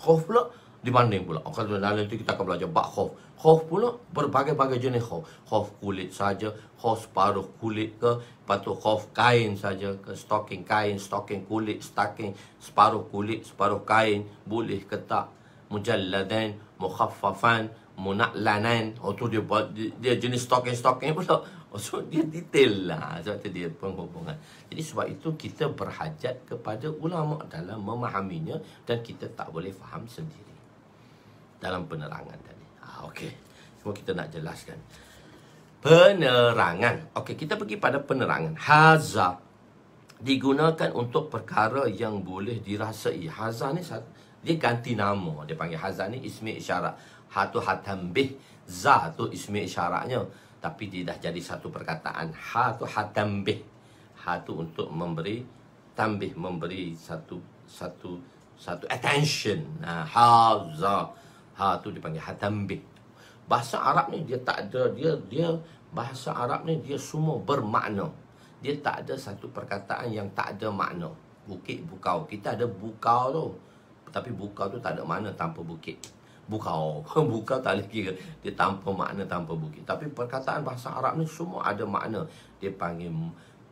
Khuf pula dibanding pula. Kalau dalam itu kita akan belajar bab khuf. Khuf pula berbagai-bagai jenis khuf. Khuf kulit saja, khuf separuh kulit ke, lepas tu khuf kain saja ke, stokin kain, stokin kulit, stokin separuh kulit, separuh kain, boleh ke tak? Mujalladan, mukhaffafan, munaklanan. Tu dia jenis stokin pula. So dia detail lah. Sebab tu dia penghubungan. Jadi sebab itu kita berhajat kepada ulama dalam memahaminya, dan kita tak boleh faham sendiri dalam penerangan tadi. Okey. Cuma kita nak jelaskan penerangan. Okey, kita pergi pada penerangan. Haza digunakan untuk perkara yang boleh dirasai. Haza ni dia ganti nama. Dia panggil haza ni ismi isyarat. Ha tu hatambih, za tu ismi isyaratnya. Tapi dia dah jadi satu perkataan. Ha tu hatambih. Ha tu untuk memberi tambih, memberi satu attention. Haza. Ha tu dipanggil hatambih. Bahasa Arab ni dia tak ada, dia bahasa Arab ni dia semua bermakna. Dia tak ada satu perkataan yang tak ada makna. Bukit, bukau. Kita ada bukau tu. Tapi bukau tu tak ada makna tanpa bukit. Bukau. Bukau tak boleh kira. Dia tanpa makna, tanpa bukit. Tapi perkataan bahasa Arab ni semua ada makna. Dia panggil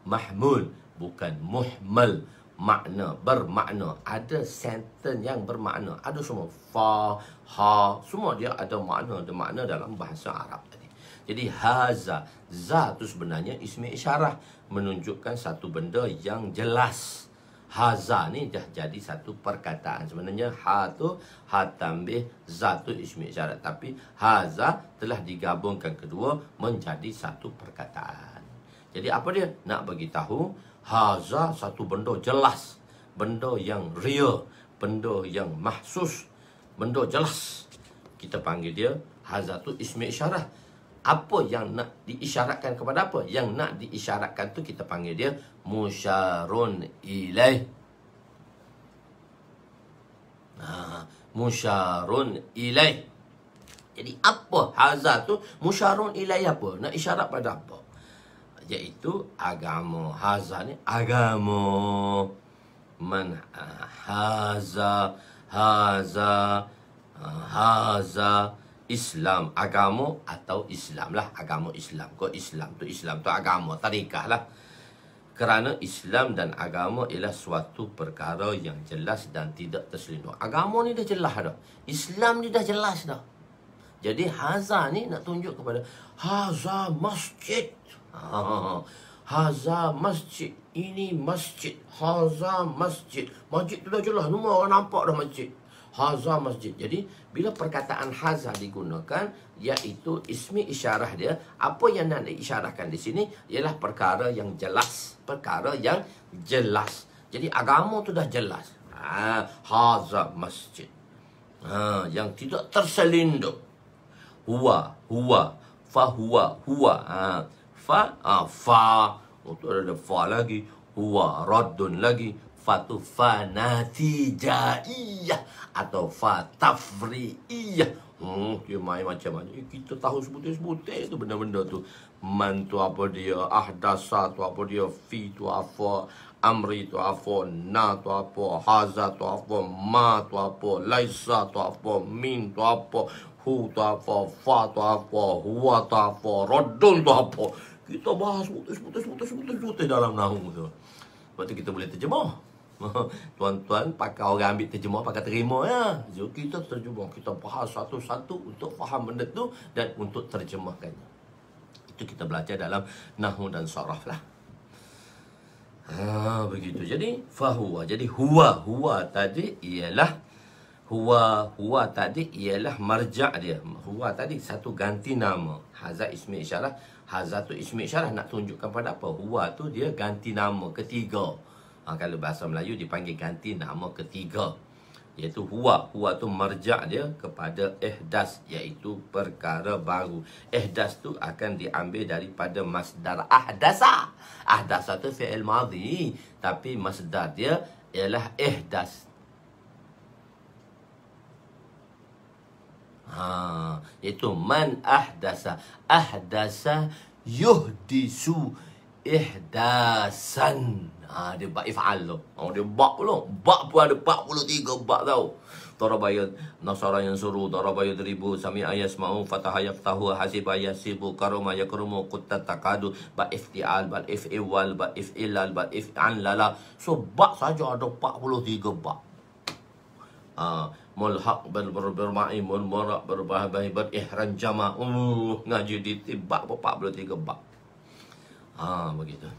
mahmul, bukan muhmal. Makna, bermakna. Ada sentence yang bermakna. Ada semua. Fa, ha, semua dia ada makna. Ada makna dalam bahasa Arab tadi. Jadi haza, za tu sebenarnya ismi isyarah, menunjukkan satu benda yang jelas. Haza ni dah jadi satu perkataan. Sebenarnya ha tu ha tambih, za tu ismi isyarat. Tapi haza telah digabungkan kedua menjadi satu perkataan. Jadi apa dia? Nak bagi tahu haza satu benda jelas, benda yang real, benda yang mahsus, benda jelas. Kita panggil dia haza tu ismi isyarat. Apa yang nak diisyaratkan kepada apa? Yang nak diisyaratkan tu kita panggil dia musyarun ilaih. Musyarun ilaih. Jadi apa haza tu? Musyarun ilaih apa? Nak isyarat pada apa? Iaitu agama. Haza ni agama. Man haza Islam, agama atau Islam lah, agama Islam. Kau Islam tu agama, tarikah lah. Kerana Islam dan agama ialah suatu perkara yang jelas dan tidak terselindung. Agama ni dah jelas dah. Islam ni dah jelas dah. Jadi haza ni nak tunjuk kepada haza masjid. Haza masjid. Ini masjid. Haza masjid. Masjid tu dah jelas. Semua orang nampak dah masjid. Haza masjid. Jadi bila perkataan haza digunakan, iaitu ismi isyarah dia, apa yang nak diisyarahkan di sini ialah perkara yang jelas, perkara yang jelas. Jadi agama tu dah jelas. Haza masjid. Yang tidak terselindung. Huwa, huwa. Fa. Untuk ada fa lagi. Huwa, raddun lagi. Fatu fa natijaiyah atau fa tafri'iyah. Dia main macam-macam. Kita tahu sebutir-sebutir tu benda-benda tu. Man tu apa dia, ahdasa tu apa dia, fi tu apa, amri tu apa, na tu apa, haza tu apa, ma tu apa, laisa tu apa, min tu apa, hu tu apa, fa tu apa, huwa tu apa, raddun tu apa. Kita bahas sebutir dalam nahu tu. Sebab tu kita boleh terjemah. Tuan-tuan pakai orang ambil terjemah, pakai terima ya. So kita terjemah, kita bahas satu-satu untuk faham benda tu dan untuk terjemahkannya. Itu kita belajar dalam nahwu dan saraf lah. Begitu. Jadi fahuwa. Jadi huwa tadi ialah tadi ialah marja' dia. Huwa tadi satu ganti nama. Haza ismi isyarah. Haza tu ismi isyarah nak tunjukkan pada apa? Huwa tu dia ganti nama ketiga. Kalau bahasa Melayu dipanggil ganti nama ketiga, iaitu huwa. Huwa tu marja' dia kepada ihdas, iaitu perkara baru. Ihdas tu akan diambil daripada masdar ahdasa. Ahdasa tu fi'il madhi, tapi masdar dia ialah ihdas. Itu man ahdasa. Ahdasa yuhdisu ihdasan. Dia bak if'al tu. Dia bak pula. Bak pun ada 43 bak tau. Darabaya nasara yang suruh, darabaya deribu, sami ayasma'u, fataha yaftahu, hasiba yasibu, karuma yakrumu, quttat takadu, bak ifti'al, bak if'iwal, bak if'ilal, bak if'an lala. So bak saja ada 43 bak. Mulhaq berma'i, mulmarak berbahabai, berihran jama'. Ngaji di bak 43 bak. Begitu.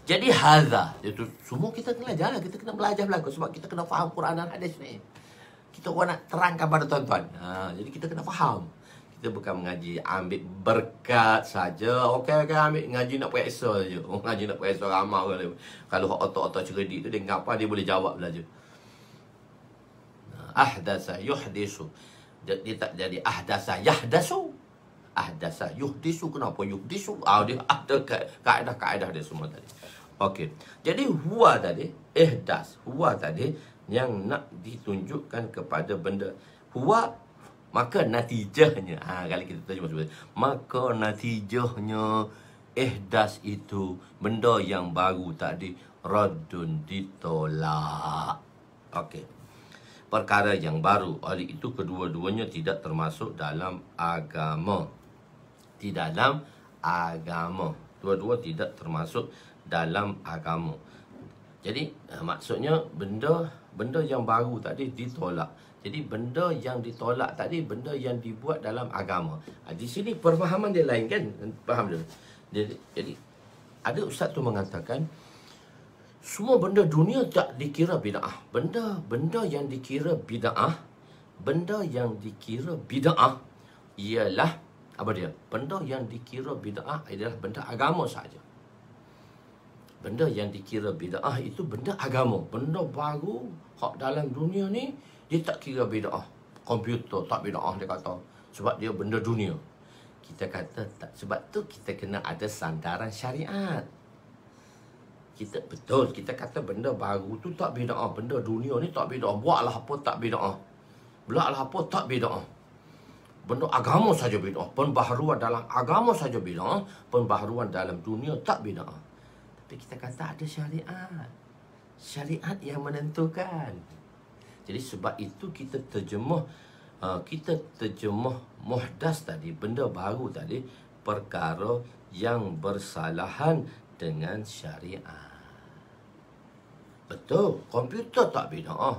Jadi hadza itu semua kita kena belajar, kita kena belajar belaka sebab kita kena faham Quran dan hadis ni. Kita orang nak terangkan pada tuan-tuan. Jadi kita kena faham. Kita bukan mengaji ambil berkat saja. Okey ambil ngaji nak periksa saja. Ngaji nak periksa ramai orang. Kalau otak-otak cerdik tu dia ngapa dia boleh jawab belajar. Ahdasa yuhdisu. Dia tak jadi ahdasa yahdasu. Ahdasa yuhdisu. Kenapa yuhdisu? Dia ada kaedah-kaedah dia semua tadi. Okey. Jadi huwa tadi, ihdas. Huwa tadi yang nak ditunjukkan kepada benda. Huwa, maka natijahnya. Kalau kita terjemah seperti maka natijahnya ihdas itu, benda yang baru tadi, raddun, ditolak. Okey. Perkara yang baru. Oleh itu kedua-duanya tidak termasuk dalam agama. Di dalam agama. Dua-dua tidak termasuk dalam agama. Jadi maksudnya benda yang baru tadi ditolak. Jadi benda yang ditolak tadi benda yang dibuat dalam agama. Di sini perfahaman dia lain kan? Faham dulu. Jadi ada ustaz tu mengatakan semua benda dunia tak dikira bid'ah. Benda yang dikira bid'ah, ialah apa dia? Benda yang dikira bid'ah adalah benda agama saja. Benda yang dikira bid'ah itu benda agama. Benda baru hak dalam dunia ni dia tak kira bid'ah. Komputer tak bid'ah dia kata. Sebab dia benda dunia. Kita kata tak. Sebab tu kita kena ada sandaran syariat. Kita betul kita kata benda baru tu tak bid'ah. Benda dunia ni tak bid'ah. Buatlah apa tak bid'ah. Buatlah apa tak bid'ah. Benda agama saja bid'ah. Pembaharuan dalam agama saja bid'ah. Pembaharuan dalam dunia tak bid'ah. Tapi kita kata ada syariat. Syariat yang menentukan. Jadi sebab itu kita terjemah muhdas tadi, benda baru tadi, perkara yang bersalahan dengan syariat. Betul, komputer tak bid'ah.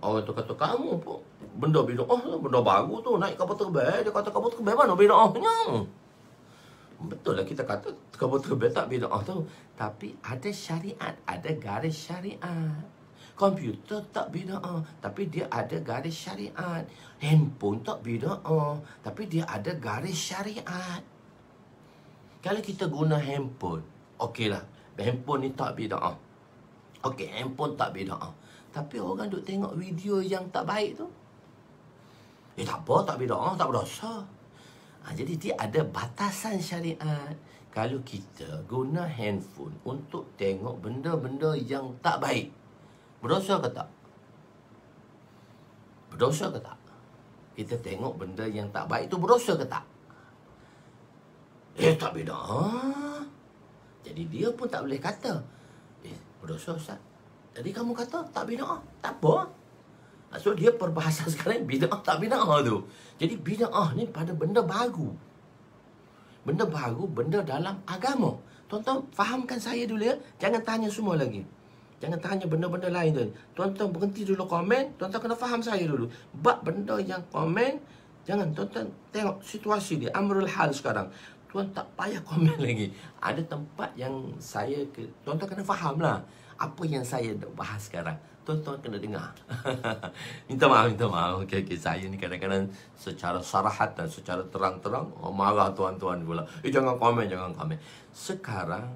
Orang tu kata kamu pun benda bid'ah, benda baru tu naik kapal terbang, dia kata kapal terbang mana bid'ahnya? Betul lah kita kata kapal terbang tak bid'ah tu, tapi ada syariat, ada garis syariat. Komputer tak bid'ah, tapi dia ada garis syariat. Handphone tak bid'ah, tapi dia ada garis syariat. Kalau kita guna handphone, okeylah, handphone ni tak bid'ah. Okey, handphone tak bid'ah. Tapi orang duk tengok video yang tak baik tu. Tak apa, tak bid'ah, tak berdosa. Jadi dia ada batasan syariat. Kalau kita guna handphone untuk tengok benda-benda yang tak baik, berdosa ke tak? Berdosa ke tak? Kita tengok benda yang tak baik tu berdosa ke tak? Tak bid'ah. Jadi dia pun tak boleh kata berdosa Ustaz. Jadi kamu kata tak bid'ah, tak apa. So dia perbahasan sekarang bid'ah tak bid'ah tu. Jadi bid'ah ni pada benda baru. Benda baru, benda dalam agama. Tuan-tuan fahamkan saya dulu ya. Jangan tanya semua lagi. Jangan tanya benda-benda lain tu. Tuan-tuan berhenti dulu komen. Tuan-tuan kena faham saya dulu. Bab benda yang komen, jangan. Tuan-tuan tengok situasi dia, amrul hal sekarang. Tuan tak payah komen lagi. Ada tempat yang saya tuan-tuan kena faham lah apa yang saya nak bahas sekarang. Tuan-tuan kena dengar. minta maaf. Okey, saya ni kadang-kadang secara sarahat dan secara terang-terang marah tuan-tuan pula. Jangan komen. Sekarang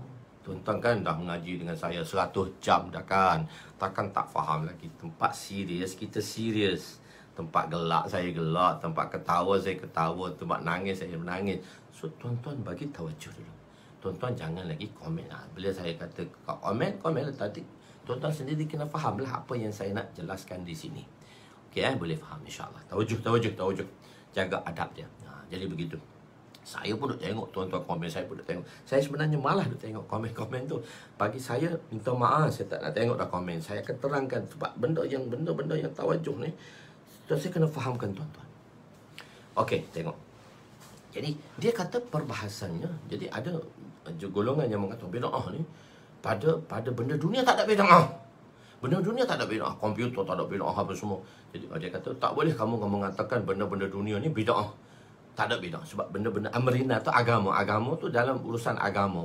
tuan-tuan kan dah mengaji dengan saya 100 jam dah kan. Takkan tak faham lagi. Tempat serius, kita serius. Tempat gelak, saya gelak. Tempat ketawa, saya ketawa. Tempat nangis, saya menangis. So, tuan-tuan bagi tawajuh dulu. Tuan-tuan jangan lagi komen. Bila saya kata komen lah tadi. Tuan-tuan sendiri kena faham lah apa yang saya nak jelaskan di sini. Okey, boleh faham insyaAllah. Tawajuh. Jaga adab dia. Jadi begitu. Saya pun duk tengok tuan-tuan komen, saya pun duk tengok. Saya sebenarnya malah duk tengok komen-komen tu. Bagi saya, minta maaf, saya tak nak tengok dah komen. Saya akan terangkan sebab benda yang tawajuh ni, saya kena fahamkan tuan-tuan. Okey, tengok. Jadi, dia kata perbahasannya, jadi ada golongan yang mengatakan bid'ah ni, pada benda dunia tak ada bid'ah. Benda dunia tak ada bid'ah. Komputer tak ada bid'ah apa semua. Jadi, dia kata, tak boleh kamu mengatakan benda-benda dunia ni bid'ah. Tak ada bid'ah. Sebab benda-benda amrina tu agama. Agama tu dalam urusan agama.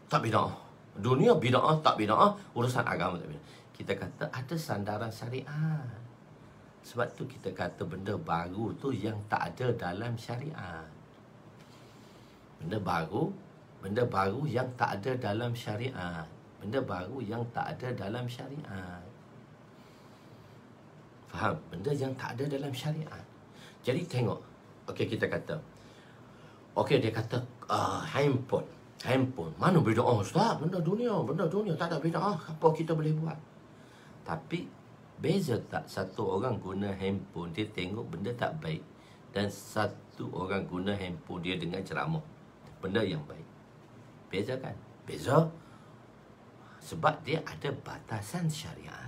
Tak bid'ah. Dunia bid'ah, tak bid'ah. Urusan agama tak bid'ah. Kita kata ada sandaran syariat. Sebab tu kita kata benda baru tu yang tak ada dalam syariat. Benda baru yang tak ada dalam syariat. Benda baru yang tak ada dalam syariat. Faham? Benda yang tak ada dalam syariat. Jadi tengok. Okey, kita kata. Okey, dia kata handphone. Mana bid'ah Ustaz? Benda dunia tak ada bid'ah. Apa kita boleh buat? Tapi beza tak satu orang guna handphone dia tengok benda tak baik dan satu orang guna handphone dia dengar ceramah benda yang baik. Beza kan? Beza. Sebab dia ada batasan syariat.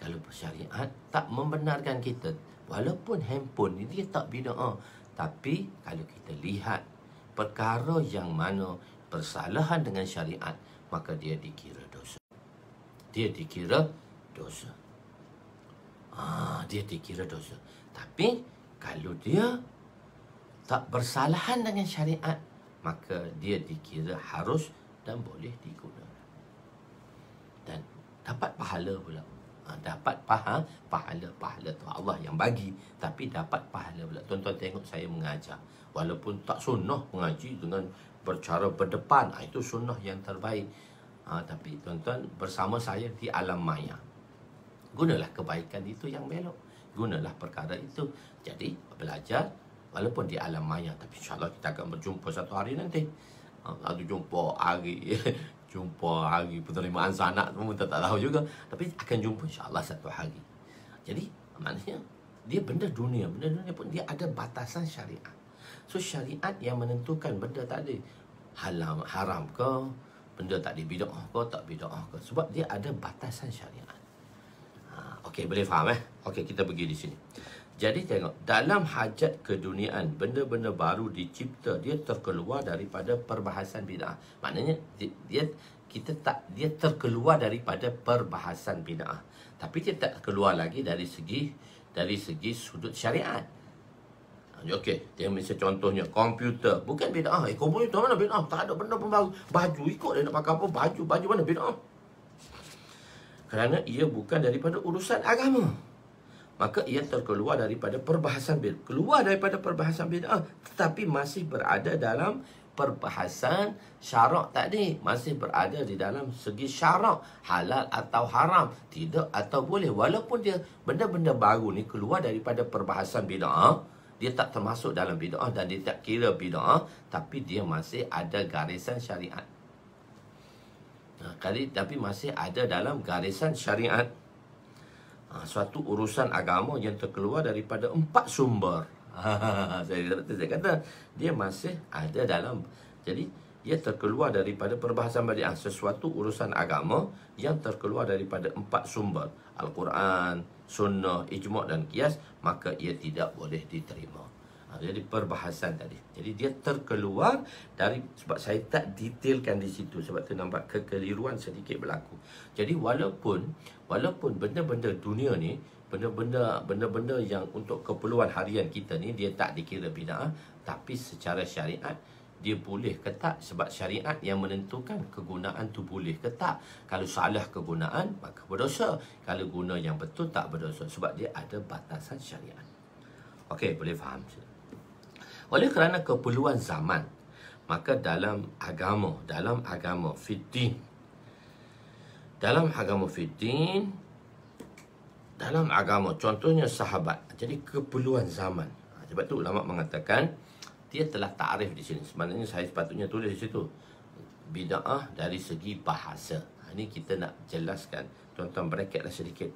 Kalau syariat tak membenarkan kita, walaupun handphone ni dia tak bid'ah, tapi kalau kita lihat perkara yang mana bersalahan dengan syariat, maka dia dikira dosa. Dia dikira dosa. Tapi kalau dia tak bersalahan dengan syariat, maka dia dikira harus dan boleh digunakan. Dan dapat pahala pula. Dapat pahala tu Allah yang bagi, tapi dapat pahala pula. Tuan-tuan tengok saya mengajar, walaupun tak sunnah mengaji dengan bercara berdepan, itu sunnah yang terbaik. Tapi tuan-tuan bersama saya di alam maya, gunalah kebaikan itu yang belok, gunalah perkara itu. Jadi belajar walaupun di alam maya, tapi insyaAllah kita akan berjumpa satu hari nanti. Jumpa hari penerimaan sanak pun tak tahu juga, tapi akan jumpa insyaAllah satu hari. Jadi maknanya dia benda dunia pun dia ada batasan syariat. So syariat yang menentukan benda tadi haram ke, benda tak bid'ah ke tak bid'ah ke, sebab dia ada batasan syariat. Okey, boleh faham Okey, kita pergi di sini. Jadi tengok, dalam hajat keduniaan, benda-benda baru dicipta, dia terkeluar daripada perbahasan bid'ah. Maknanya dia terkeluar daripada perbahasan bid'ah. Tapi dia tak keluar lagi dari segi sudut syariat. Okey, tengok misalnya contohnya komputer, bukan bid'ah. Komputer mana bid'ah? Tak ada benda pun baru. Baju ikut dia nak pakai apa? Baju mana bid'ah? Kerana ia bukan daripada urusan agama, maka ia terkeluar daripada perbahasan bid'ah. Keluar daripada perbahasan bid'ah, tetapi masih berada dalam perbahasan syarak tadi. Masih berada di dalam segi syarak, halal atau haram, tidak atau boleh. Walaupun dia benda-benda baru ni keluar daripada perbahasan bid'ah, dia tak termasuk dalam bid'ah dan dia tak kira bid'ah, tapi dia masih ada garisan syariat. Tapi masih ada dalam garisan syariat. Suatu urusan agama yang terkeluar daripada 4 sumber. Saya kata dia masih ada dalam. Jadi dia terkeluar daripada perbahasan bid'ah. Sesuatu urusan agama yang terkeluar daripada 4 sumber, Al-Quran, Sunnah, Ijma' dan Qiyas, maka ia tidak boleh diterima. Jadi perbahasan tadi. Jadi dia terkeluar dari, sebab saya tak detailkan di situ, sebab tu nampak kekeliruan sedikit berlaku. Jadi walaupun benda-benda dunia ni, benda-benda yang untuk keperluan harian kita ni, dia tak dikira bid'ah, tapi secara syariat dia boleh ke tak? Sebab syariat yang menentukan kegunaan tu boleh ke tak. Kalau salah kegunaan, maka berdosa. Kalau guna yang betul, tak berdosa. Sebab dia ada batasan syariat. Okey, boleh faham? Oleh kerana keperluan zaman, maka dalam agama fiddin, dalam agama contohnya sahabat. Jadi keperluan zaman. Sebab tu ulama mengatakan dia telah ta'arif di sini. Sebenarnya saya sepatutnya tulis di situ, bid'ah dari segi bahasa. Ini kita nak jelaskan. Tuan-tuan bracketlah sedikit.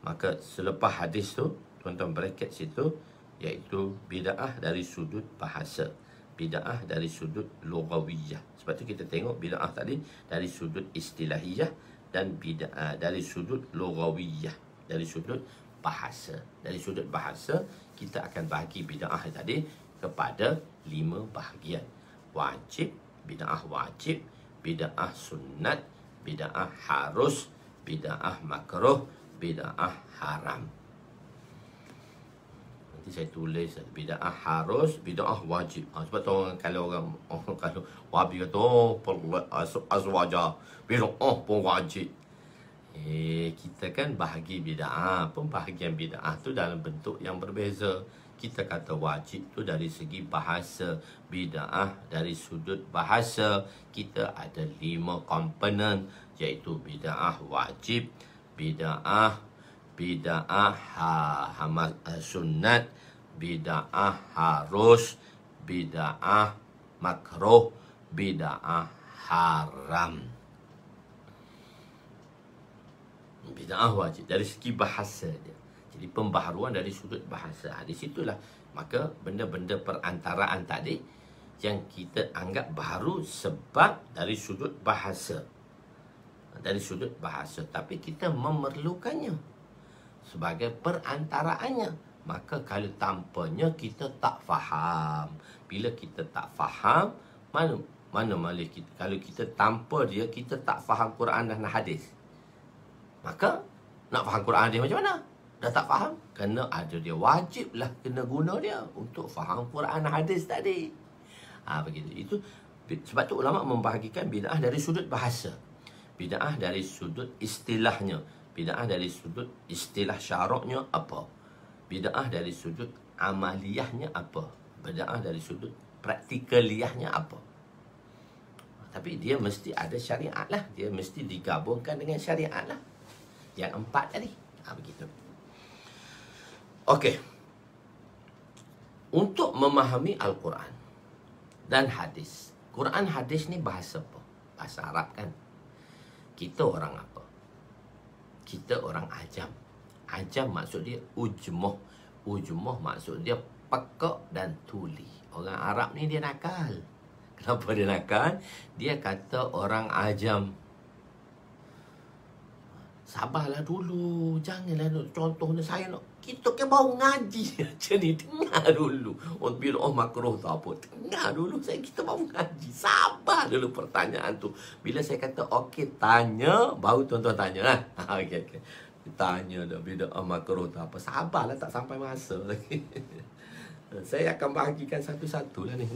Maka selepas hadis tu, tuan-tuan bracket situ, iaitu bid'ah dari sudut bahasa, bid'ah dari sudut lughawiyah. Sebab tu kita tengok bid'ah tadi dari sudut istilahiyah dan bid'ah dari sudut lughawiyah, dari sudut bahasa. Dari sudut bahasa kita akan bahagi bid'ah tadi kepada 5 bahagian. Wajib, bid'ah wajib, bid'ah sunnat, bid'ah harus, bid'ah makruh, bid'ah haram. Saya tulis bid'ah harus, bid'ah wajib. Sebab tu kalau orang wahabi kata azwaja, bid'ah pun wajib. Kita kan bahagi bid'ah, pembahagian bid'ah tu dalam bentuk yang berbeza. Kita kata wajib tu dari segi bahasa, bid'ah dari sudut bahasa. Kita ada 5 komponen, iaitu bid'ah wajib, bid'ah sunnat, bid'ah harus, bid'ah makruh, bid'ah haram. Bid'ah wajib dari segi bahasa dia. Jadi pembaharuan dari sudut bahasa. Di situlah maka benda-benda perantaraan tadi yang kita anggap baru sebab dari sudut bahasa. Dari sudut bahasa, tapi kita memerlukannya sebagai perantaraannya. Maka kalau tanpanya kita tak faham. Bila kita tak faham, mana boleh kita, kalau kita tanpa dia kita tak faham Quran dan hadis, maka nak faham Quran hadis macam mana? Dah tak faham, kena ada dia, wajiblah kena guna dia untuk faham Quran hadis tadi. Begitu. Itu sebab tu ulama membahagikan bid'ah dari sudut bahasa, bid'ah dari sudut istilahnya, bid'ah dari sudut istilah syaraknya apa, bid'ah dari sudut amaliyahnya apa, bid'ah dari sudut praktikaliyahnya apa. Tapi dia mesti ada syariat lah, dia mesti digabungkan dengan syariat lah, yang 4 tadi. Begitu. Okey. Untuk memahami Al-Quran dan hadis, Quran hadis ni bahasa apa? Bahasa Arab kan. Kita orang apa? Kita orang ajam. Ajam maksud dia ujmuh. Ujmuh maksud dia pekak dan tuli. Orang Arab ni dia nakal. Kenapa dia nakal? Dia kata orang ajam. Sabarlah dulu. Janganlah nak contohnya saya nak. Kita kan baru ngaji macam ni. Dengar dulu. Bid'ah makruh tu apa. Dengar dulu. Kita baru ngaji. Sabar dulu pertanyaan tu. Bila saya kata okey tanya, baru tuan-tuan tanya. Okey. Tanya dah bid'ah makruh tu apa. Sabarlah, tak sampai masa lagi. Saya akan bahagikan satu-satu lah ni.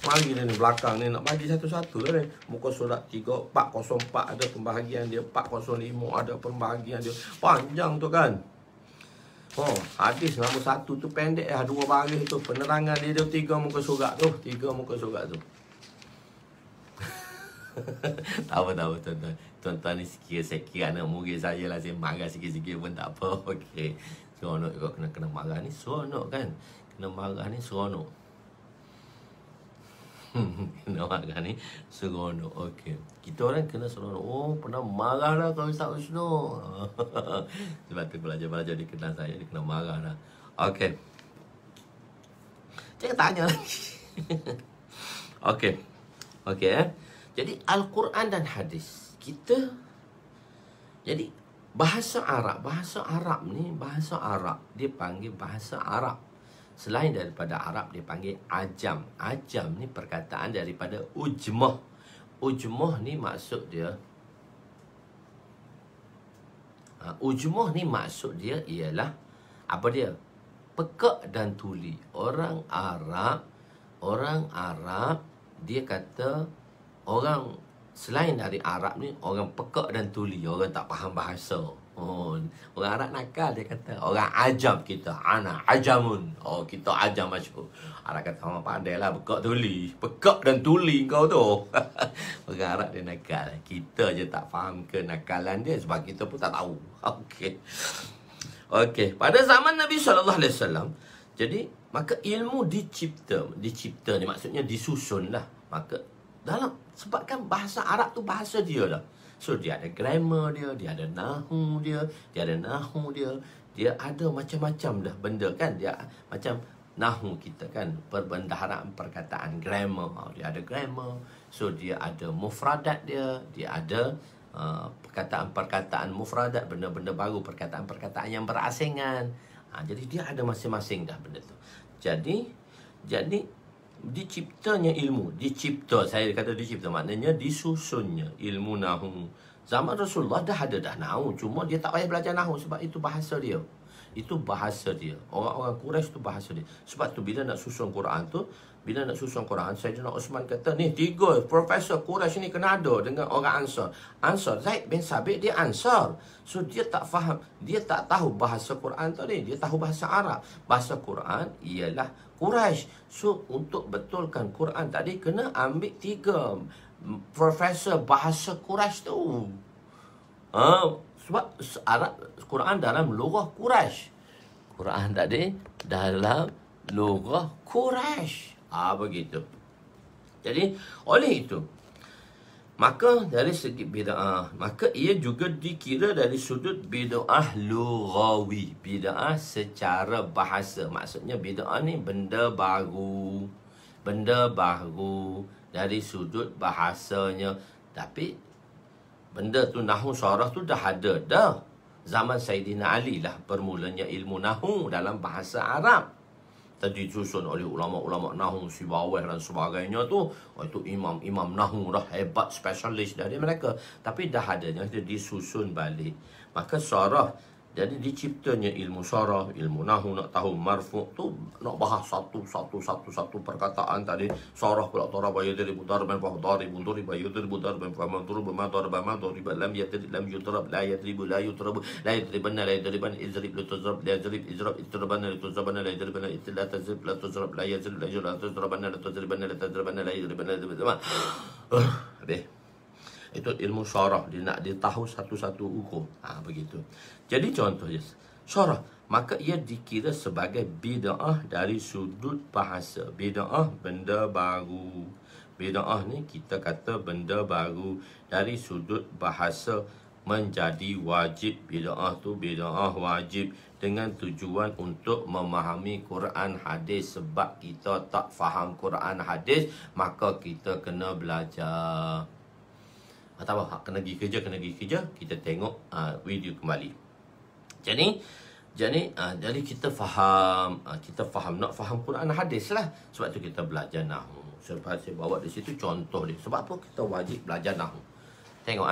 Mari ni belakang ni nak bagi satu-satu lah ni. Muka surat 404 ada pembahagian dia, 405 ada pembahagian dia. Panjang tu kan. Hadis nombor 1 tu pendek 2 baris tu. Penerangan dia 3 muka surat tu. 3 muka surat tu. Tak apa tuan-tuan. Tuan-tuan ni saya kira anak murid saya lah. Saya marah sikit-sikit pun tak apa. Okey. Seronok kau kena marah ni. Seronok kan. Kena marah ni seronok. Kena marah ni seronok. Okey. Kita orang kena seronok. Oh, pernah marah lah kalau Ustaz Usno. Sebab tu belajar-belajar dia kenal saya, dia kena marah lah. Okey. Jangan tanya lagi. Okey. Jadi Al-Quran dan hadis. Jadi bahasa Arab ni bahasa Arab. Dia panggil bahasa Arab. Selain daripada Arab dia panggil ajam. Ajam ni perkataan daripada ujmah. Ujmah ni maksud dia ialah apa dia? Pekak dan tuli. Orang Arab dia kata orang selain dari Arab ni orang pekak dan tuli, orang tak faham bahasa. Orang Arab nakal, dia kata orang ajam kita, ana ajamun. Kita ajam macam Arab kata orang pandai lah pekak dan tuli kau tu. Orang Arab dia nakal, kita je tak faham kenakalan dia sebab kita pun tak tahu. Okey, pada zaman Nabi SAW, jadi maka ilmu dicipta ni maksudnya disusun lah. Maka sebabkan bahasa Arab tu bahasa dia lah. So dia ada grammar dia ada nahu dia ada macam-macam dah benda kan. Dia macam nahu kita kan, perbendaharaan perkataan, grammar. Dia ada grammar. So dia ada mufradat dia ada perkataan-perkataan mufradat, benda-benda baru, perkataan-perkataan yang berasingan. Jadi dia ada masing-masing dah benda tu. Jadi diciptanya ilmu. Saya kata dicipta maknanya disusunnya ilmu nahu. Zaman Rasulullah dah ada nahu, cuma dia tak payah belajar nahu sebab itu bahasa dia. Orang-orang Quraisy tu bahasa dia. Sebab tu bila nak susun Quran, Sayyidina Osman kata, ni 3 profesor Quraisy ni kena ada dengan orang Ansar. Zaid bin Sabit dia Ansar. So dia tak faham, dia tak tahu bahasa Quran tadi, dia tahu bahasa Arab. Bahasa Quran ialah Quraisy. So untuk betulkan Quran tadi kena ambil 3 profesor bahasa Quraisy tu. Sebab Arab Quran dalam lughah Quraisy. Quran tadi dalam lughah Quraisy. Begitu. Jadi oleh itu, maka dari segi bid'ah, maka ia juga dikira dari sudut bid'ah lughawi, bid'ah secara bahasa. Maksudnya bid'ah ni benda baru dari sudut bahasanya. Tapi benda tu nahwu syarah tu dah ada dah. Zaman Sayyidina Ali lah permulanya ilmu nahwu dalam bahasa Arab. Tadi disusun oleh ulama-ulama nahwu Sibawayh dan sebagainya tu. Itu imam-imam nahwu dah hebat, spesialis dari mereka. Tapi dah adanya dia disusun balik. Maka syarah, jadi diciptanya ilmu syarah, ilmu nahwu. Nak tahu marfu' tu nak bahas satu perkataan tadi. Syarah pula daraba yadribu darban fa daribun duriba yadribu darban fa madrubu ma daraba ma duriba lam yadrib lam yudrab la yadribu la yudrabu la yadribanna la yadriban izrib la tuzrab la yadrib izrab idrabanna la tuzrabanna la yadribanna la tazrib la tuzrab la yadrib la yadrib la tuzrabanna la tuzribanna la tazrabanna la yadribanna la itu ilmu syarah. Dia nak dia tahu satu-satu hukum. Begitu. Jadi contohnya syarah, maka ia dikira sebagai bid'ah dari sudut bahasa. Bid'ah benda baru. Bid'ah ni kita kata benda baru dari sudut bahasa menjadi wajib. Bid'ah tu bid'ah wajib dengan tujuan untuk memahami Quran hadis. Sebab kita tak faham Quran hadis, maka kita kena belajar. Tak apa, kena pergi kerja, kita tengok video kembali. Jadi kita faham, nak faham Quran hadis lah. Sebab tu kita belajar nahwu. Sebab saya bawa di situ contoh dia. Sebab apa kita wajib belajar nahwu? Tengok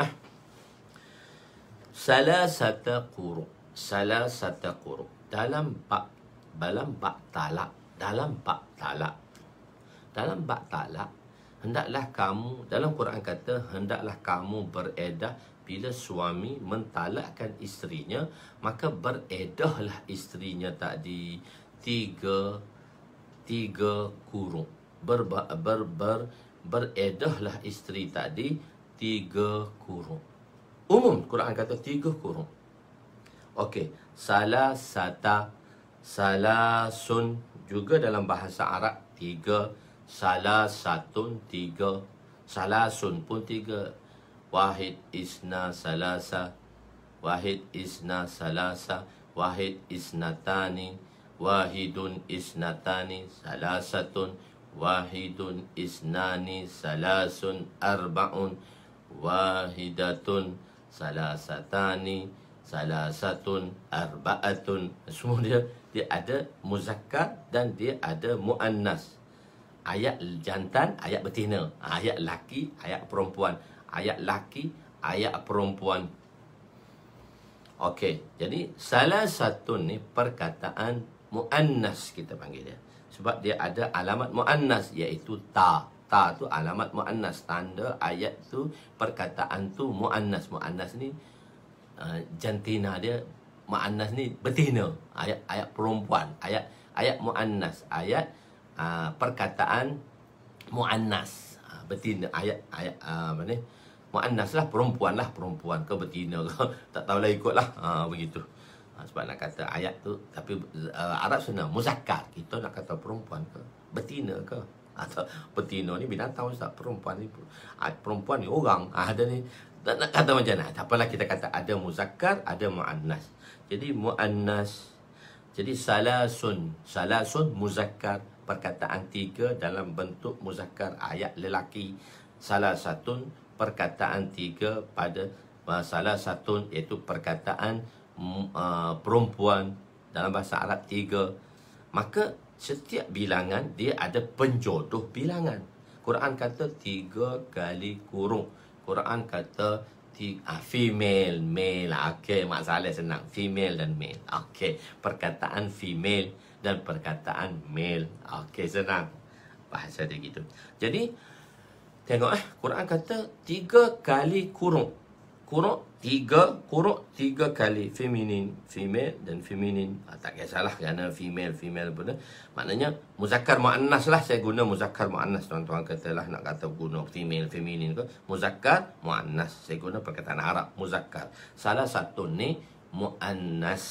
salasata quru. Dalam bab talak, hendaklah kamu, dalam Quran kata hendaklah kamu beredah bila suami mentalakkan isterinya, maka beredahlah isterinya tadi tiga kurung. Beredahlah isteri tadi 3 kurung. Umum Quran kata 3 kurung. Okey, salasun juga dalam bahasa Arab 3, salasatun 3, salasun pun 3, wahid isna salasa, wahid isnatani, wahidun isnatani, salasatun, wahidun isnani, salasun arba'un, wahidatun salasatani, salasatun arba'atun. Semua dia ada muzakkar dan dia ada muannas. Ayat jantan, ayat betina, ayat laki, ayat perempuan, ayat laki, ayat perempuan. Okey, jadi salasatun ni perkataan muannas kita panggil dia. Sebab dia ada alamat muannas, iaitu ta. Ta tu alamat muannas, tanda ayat tu, perkataan tu muannas. Muannas ni jantina dia, muannas ni betina, ayat perempuan, ayat muannas, ayat perkataan muannas, betina, ayat apa ni, muannas lah, perempuan ke betina ke tak tahulah, ikutlah begitu. Sebab nak kata ayat tu, tapi Arab senang, muzakkar. Kita nak kata perempuan ke betina ke, atau betina ni binatang Ustaz, perempuan ni orang. Ada ni nak kata macam mana? Tak apalah, kita kata ada muzakkar, ada muannas. Jadi muannas, jadi salasun muzakkar, perkataan 3 dalam bentuk muzakkar, ayat lelaki. Salasatun perkataan 3 pada salasatun, iaitu perkataan perempuan, dalam bahasa Arab 3. Maka setiap bilangan dia ada penjodoh bilangan. Quran kata 3 kali kurung. Quran kata female, male. Okey, masalah senang. Female dan male. Okey, perkataan female dan perkataan male. Okey, senang. Bahasa dia gitu. Jadi tengok Quran kata 3 kali kurung. Kurung 3 kali feminin, female dan feminin. Tak kisahlah kerana female pun. Maknanya muzakkar muannas lah, saya guna muzakkar muannas. Tuan-tuan katalah nak kata guna female, feminin ke, muzakkar muannas. Saya guna perkataan Arab muzakkar. Salah satu ni muannas.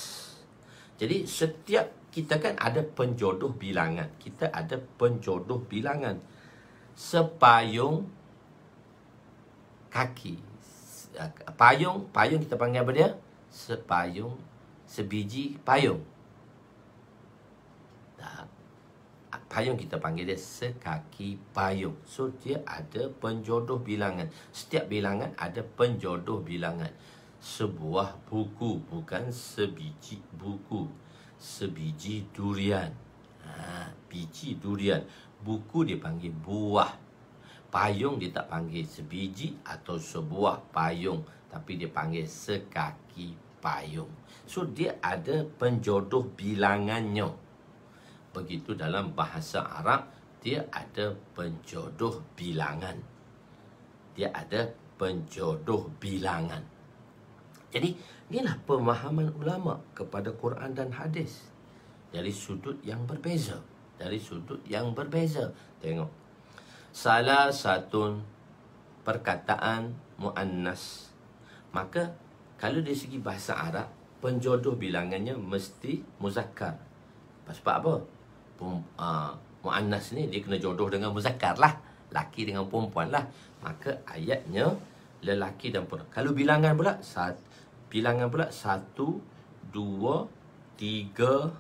Jadi setiap kita kan ada penjodoh bilangan. Kita ada penjodoh bilangan. Sepayung kaki. Payung kita panggil apa dia? Sepayung, sebiji payung. Payung kita panggil dia sekaki payung. So dia ada penjodoh bilangan. Setiap bilangan ada penjodoh bilangan. Sebuah buku, bukan sebiji buku. Sebiji durian. Biji durian. Buku dia panggil buah. Payung dia tak panggil sebiji atau sebuah payung, tapi dia panggil sekaki payung. So dia ada penjodoh bilangannya. Begitu dalam bahasa Arab, dia ada penjodoh bilangan. Dia ada penjodoh bilangan. Jadi inilah pemahaman ulama kepada Quran dan hadis dari sudut yang berbeza. Tengok, salah satu perkataan muannas. Maka kalau dari segi bahasa Arab, penjodoh bilangannya mesti muzakkar. Sebab apa? Muannas ni dia kena jodoh dengan muzakkar lah, laki dengan perempuan lah. Maka ayatnya lelaki dan perempuan. Kalau bilangan pula, satu, dua, tiga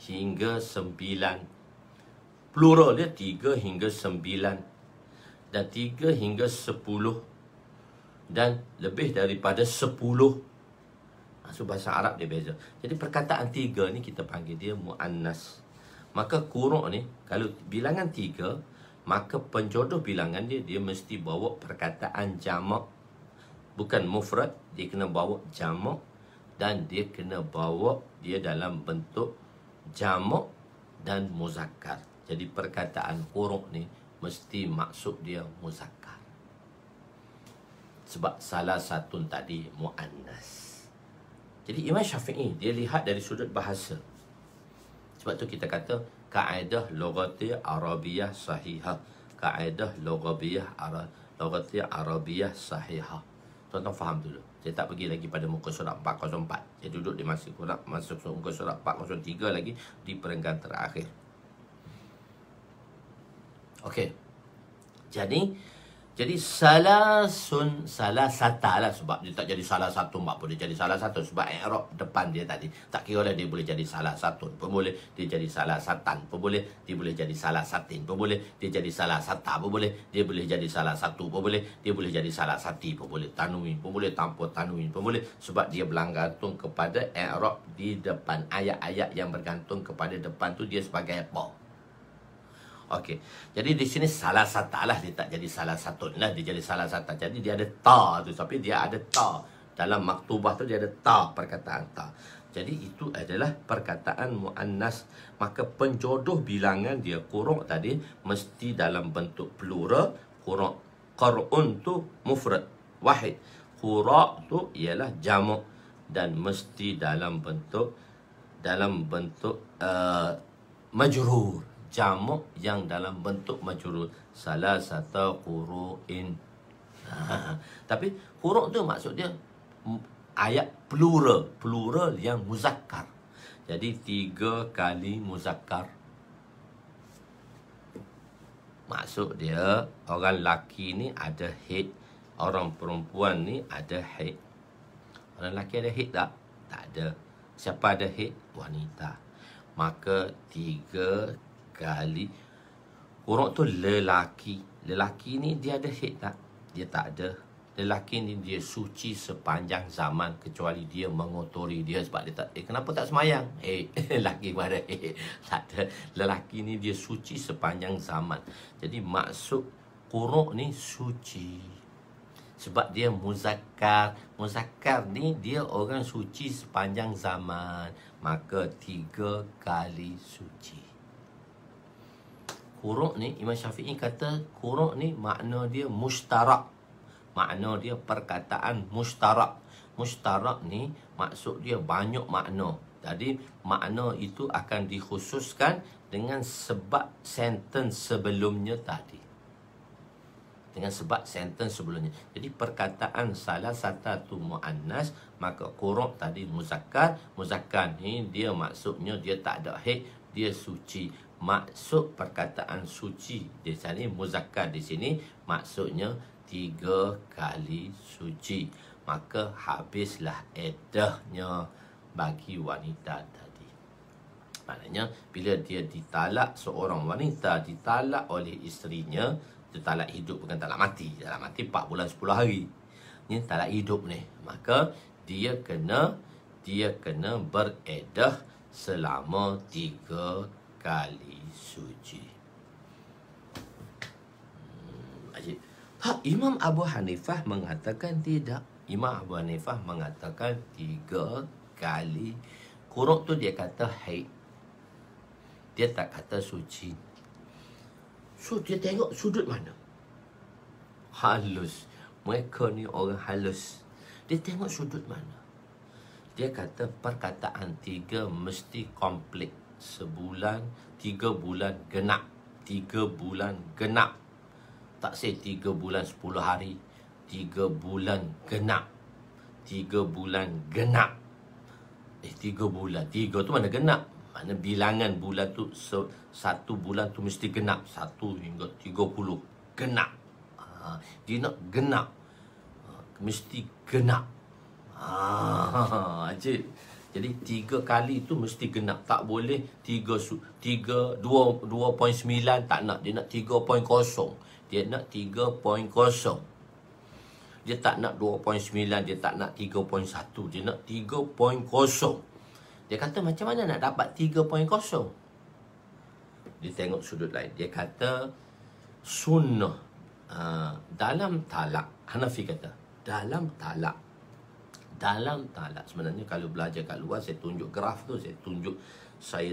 hingga 9. Plural dia 3 hingga 9 dan 3 hingga 10 dan lebih daripada 10. So bahasa Arab dia beza. Jadi perkataan 3 ni kita panggil dia muannas. Maka quru' ni kalau bilangan 3, maka penjodoh bilangan dia mesti bawa perkataan jamak, bukan mufrad. Dia kena bawa jamak dan dia kena bawa dia dalam bentuk jamak dan muzakkar. Jadi perkataan quru' ni mesti maksud dia muzakkar. Sebab salah satu tadi muannas. Jadi Imam Syafi'i dia lihat dari sudut bahasa. Sebab tu kita kata kaedah lughati Arabiyah sahihah. Kaedah lughawiyah Arabiyah sahihah. Tuan-tuan faham dulu. Saya tak pergi lagi pada muka surat 404. Saya duduk di masuk muka surat 403 lagi di perenggan terakhir. Okey. Jadi salah sata lah, sebab dia tak jadi salah satu mak pun dia jadi salah satu sebab i'rab depan dia tadi. Tak kira lah dia boleh jadi salah satu pun boleh, dia jadi salah satan pun boleh, dia boleh jadi salah satin pun boleh, dia jadi salah sata pun boleh, dia boleh jadi salah satu pun boleh, dia boleh jadi salah sati pun boleh, tanwin pun boleh, tanpa tanwin pun boleh, sebab dia bergantung kepada i'rab di depan. Ayat-ayat yang bergantung kepada depan tu dia sebagai apa. Okey. Jadi di sini salah sata lah, dia tak jadi salah satu lah, dia jadi salah sata. Jadi dia ada ta tu, tapi dia ada ta dalam maktubah tu, dia ada ta, perkataan ta. Jadi itu adalah perkataan muannas. Maka penjodoh bilangan dia quru' tadi mesti dalam bentuk plural. Qur'un tu mufrad wahid, qura' tu ialah jamak dan mesti dalam bentuk majrur. Jamak yang dalam bentuk majrur. Salah satu quru'in. Tapi quru' tu maksud dia ayat plural yang muzakkar. Jadi 3 kali muzakkar. Maksud dia orang lelaki ni ada haid, orang perempuan ni ada haid. Orang lelaki ada haid tak? Tak ada. Siapa ada haid? Wanita. Maka 3 kali. Quru' tu lelaki. Lelaki ni dia ada haid tak? Dia tak ada. Lelaki ni dia suci sepanjang zaman kecuali dia mengotori dia sebab dia tak kenapa tak semayang? Lelaki pun ada tak ada. Lelaki ni dia suci sepanjang zaman. Jadi maksud quru' ni suci. Sebab dia muzakkar. Muzakkar ni dia orang suci sepanjang zaman. Maka 3 kali suci. Quru' ni Imam Syafi'i kata quru' ni makna dia mushtarak. Makna dia perkataan mushtarak. Mushtarak ni maksud dia banyak makna. Jadi makna itu akan dikhususkan dengan sebab sentence sebelumnya tadi. Dengan sebab sentence sebelumnya. Jadi perkataan salah satu muannas, maka quru' tadi muzakkar. Muzakkar ni dia maksudnya dia tak ada haid, dia suci. Maksud perkataan suci di sini muzakkar, di sini maksudnya 3 kali suci. Maka habislah iddahnya bagi wanita tadi. Maknanya bila dia ditalak, seorang wanita ditalak oleh isterinya, dia talak hidup bukan talak mati. Talak mati 4 bulan 10 hari. Ini talak hidup ni. Maka dia kena bereddah selama 3 kali suci. Imam Abu Hanifah mengatakan tidak. Imam Abu Hanifah mengatakan 3 kali. Quru' tu dia kata haid. Dia tak kata suci. So dia tengok sudut mana? Halus. Mereka ni orang halus. Dia tengok sudut mana? Dia kata perkataan 3 mesti komplit. Sebulan, 3 bulan genap. 3 bulan genap. Tak say 3 bulan 10 hari. 3 bulan genap. 3 bulan genap. 3 bulan. 3 tu mana genap? Mana bilangan bulan tu, 1 bulan tu mesti genap. 1 hingga 30. Genap. Dia nak genap. Mesti genap. Cik. Jadi 3 kali tu mesti genap. Tak boleh 2.9 tak nak. Dia nak 3.0. Dia nak 3.0. Dia tak nak 2.9. Dia tak nak 3.1. Dia nak 3.0. Dia kata macam mana nak dapat 3.0? Dia tengok sudut lain. Dia kata sunnah dalam talak. Hanafi kata dalam talak sebenarnya kalau belajar kat luar, saya tunjuk graf tu, saya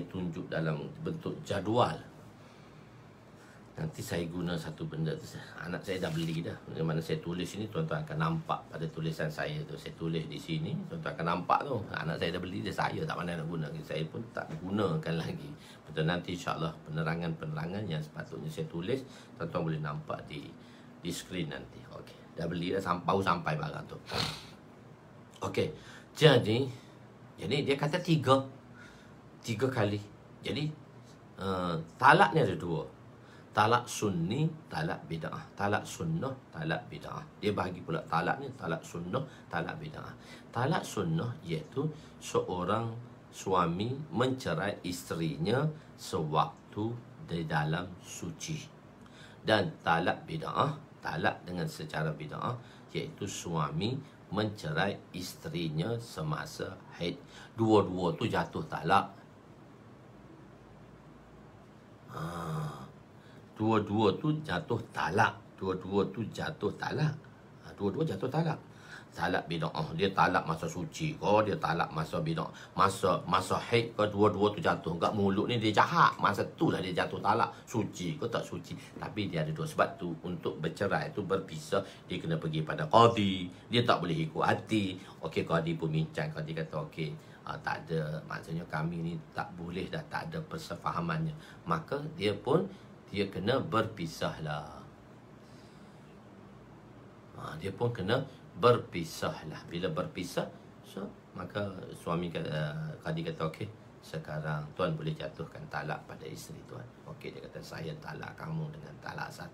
tunjuk dalam bentuk jadual. Nanti saya guna satu benda tu. Anak saya dah beli dah. Mana saya tulis ini, tuan-tuan akan nampak pada tulisan saya tu. Saya tulis di sini, tuan-tuan akan nampak tu. Anak saya dah beli, saya tak pandai nak guna. Saya pun tak gunakan lagi. Betul, nanti insyaAllah penerangan yang sepatutnya saya tulis, tuan-tuan boleh nampak di skrin nanti. Okey, dah beli dah, baru sampai barang tu. Okey, jadi dia kata 3 kali. Jadi talak ni ada 2. Talak sunni, talak bid'ah. Talak sunnah, talak bid'ah. Dia bagi pula talak ni, talak sunnah, talak bid'ah. Talak sunnah iaitu seorang suami mencerai isterinya sewaktu di dalam suci. Dan talak bid'ah, talak dengan secara bid'ah, iaitu suami mencerai isterinya semasa haid. Dua-dua tu jatuh talak. Dua-dua tu jatuh talak. Dua-dua jatuh talak. Talak bid'ah, dia talak masa suci kau, dia talak masa bid'ah, masa haid kau, dua-dua tu jatuh. Kat mulut ni dia jahat, masa tu lah dia jatuh talak. Suci kau tak suci. Tapi dia ada 2 sebab tu. Untuk bercerai tu, berpisah, dia kena pergi pada qadi. Dia tak boleh ikut hati. Okey, qadi pun bincang. Qadi kata okey, tak ada, maksudnya kami ni tak boleh dah, tak ada persefahamannya. Maka dia kena berpisah lah. Dia pun kena berpisah lah. Bila berpisah, maka suami qadi kata okey, sekarang tuan boleh jatuhkan talak pada isteri tuan. Okey, dia kata saya talak kamu dengan talak 1.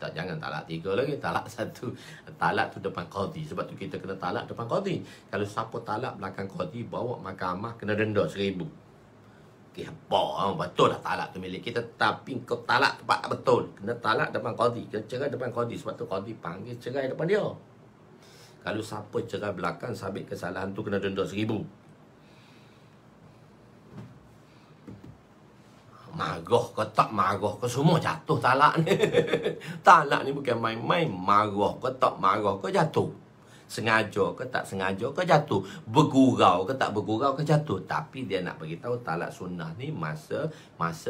Tak, jangan talak 3 lagi, talak 1. Talak tu depan qadi. Sebab tu kita kena talak depan qadi. Kalau siapa talak belakang qadi, bawa mahkamah, kena denda 1,000. Okey, apa? Betul lah talak tu milik kita, tapi kau talak tempat tak betul. Kena talak depan qadi, kena cerai depan qadi. Sebab tu qadi panggil cerai depan dia. Kalau siapa cerai belakang, sabit kesalahan tu, kena denda 1,000. Marah ke tak marah ke, semua jatuh talak ni. Talak ni bukan main-main. Marah ke tak marah ke, jatuh. Sengaja ke tak sengaja ke, jatuh. Bergurau ke tak bergurau ke, jatuh. Tapi dia nak bagi tahu talak sunnah ni masa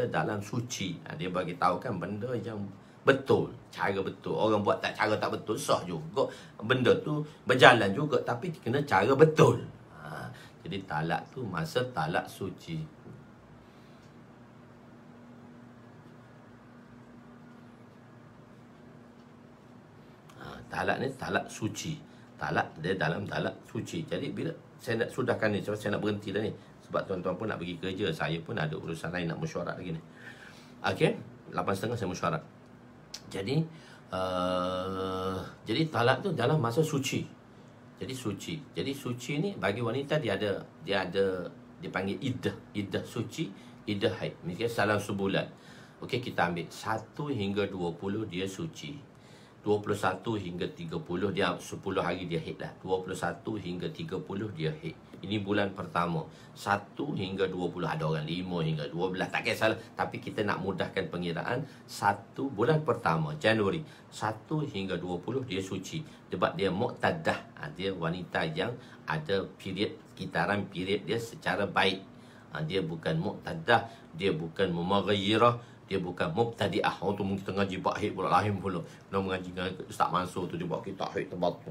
dalam suci. Dia bagi tahu kan benda yang betul, cara betul. Orang buat cara tak betul, sah juga. Benda tu berjalan juga, tapi kena cara betul. Jadi talak tu masa talak suci. Talak ni talak suci. Talak dia dalam talak suci. Jadi bila saya nak sudahkan ni, saya nak berhenti dah ni. Sebab tuan-tuan pun nak pergi kerja, saya pun ada urusan lain nak mesyuarat lagi ni. Okey, 8.30 saya mesyuarat. Jadi talak tu dalam masa suci. Jadi suci ni bagi wanita dia dipanggil iddah suci, iddah haid. Misalnya salam sebulan. Okey, kita ambil 1 hingga 20 dia suci. 21 hingga 30 dia 10 hari dia haid dah. 21 hingga 30 dia haid. Ini bulan pertama. 1 hingga 20, ada orang 5 hingga 12, tak kisahlah. Tapi kita nak mudahkan pengiraan. 1 bulan pertama Januari 1 hingga 20 dia suci. Sebab dia muqtadah, dia wanita yang ada period, kitaran period dia secara baik. Dia bukan muqtadah, dia bukan mumaghayyirah, dia bukan mubtadi'ah. Orang tu mungkin tengah ngaji bab haid pula, lain pula. Nak mengaji dengan Ustaz Mansur tu, dia buat kita haid terbatu.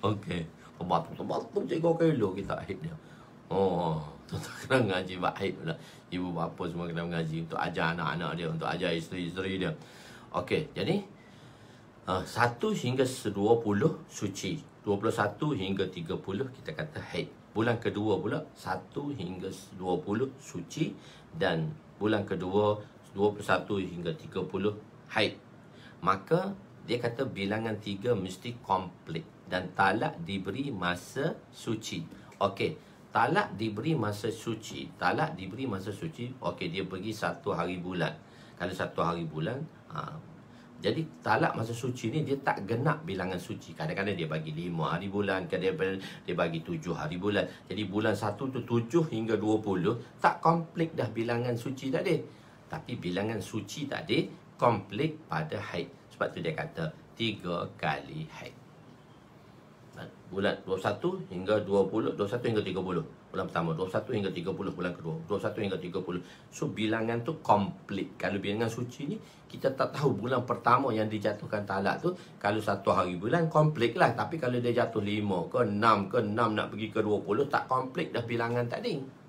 Okey, terbatu cikgu kilo kita haid dia. Tu kena ngaji bab haid pula. Ibu bapa semua kena mengaji untuk ajar anak-anak dia, untuk ajar isteri-isteri dia. Okey, jadi 1 hingga 20 suci. 21 hingga 30 kita kata haid. Bulan kedua pula 1 hingga 20 suci, dan bulan kedua 21 hingga 30 haid. maka dia kata bilangan 3 mesti komplit dan talak diberi masa suci. Okey, talak diberi masa suci. Okey, dia pergi 1 hari bulan. Kalau 1 hari bulan, jadi talak masa suci ni dia tak genap bilangan suci. Kadang-kadang dia bagi 5 hari bulan, kadang-kadang dia bagi 7 hari bulan. Jadi bulan 1 tu 7 hingga 20 tak komplit dah bilangan suci tadi. Tapi bilangan suci tadi komplit pada haid. Sebab tu dia kata 3 kali haid. Bulan 21 hingga 20, 21 hingga 30 bulan pertama, 21 hingga 30 bulan kedua, 21 hingga 30. So bilangan tu komplit. Kalau bilangan suci ni kita tak tahu bulan pertama yang dijatuhkan talak tu, kalau 1 hari bulan komplit lah. Tapi kalau dia jatuh 5 ke 6 nak pergi ke 20, tak komplit dah bilangan tadi.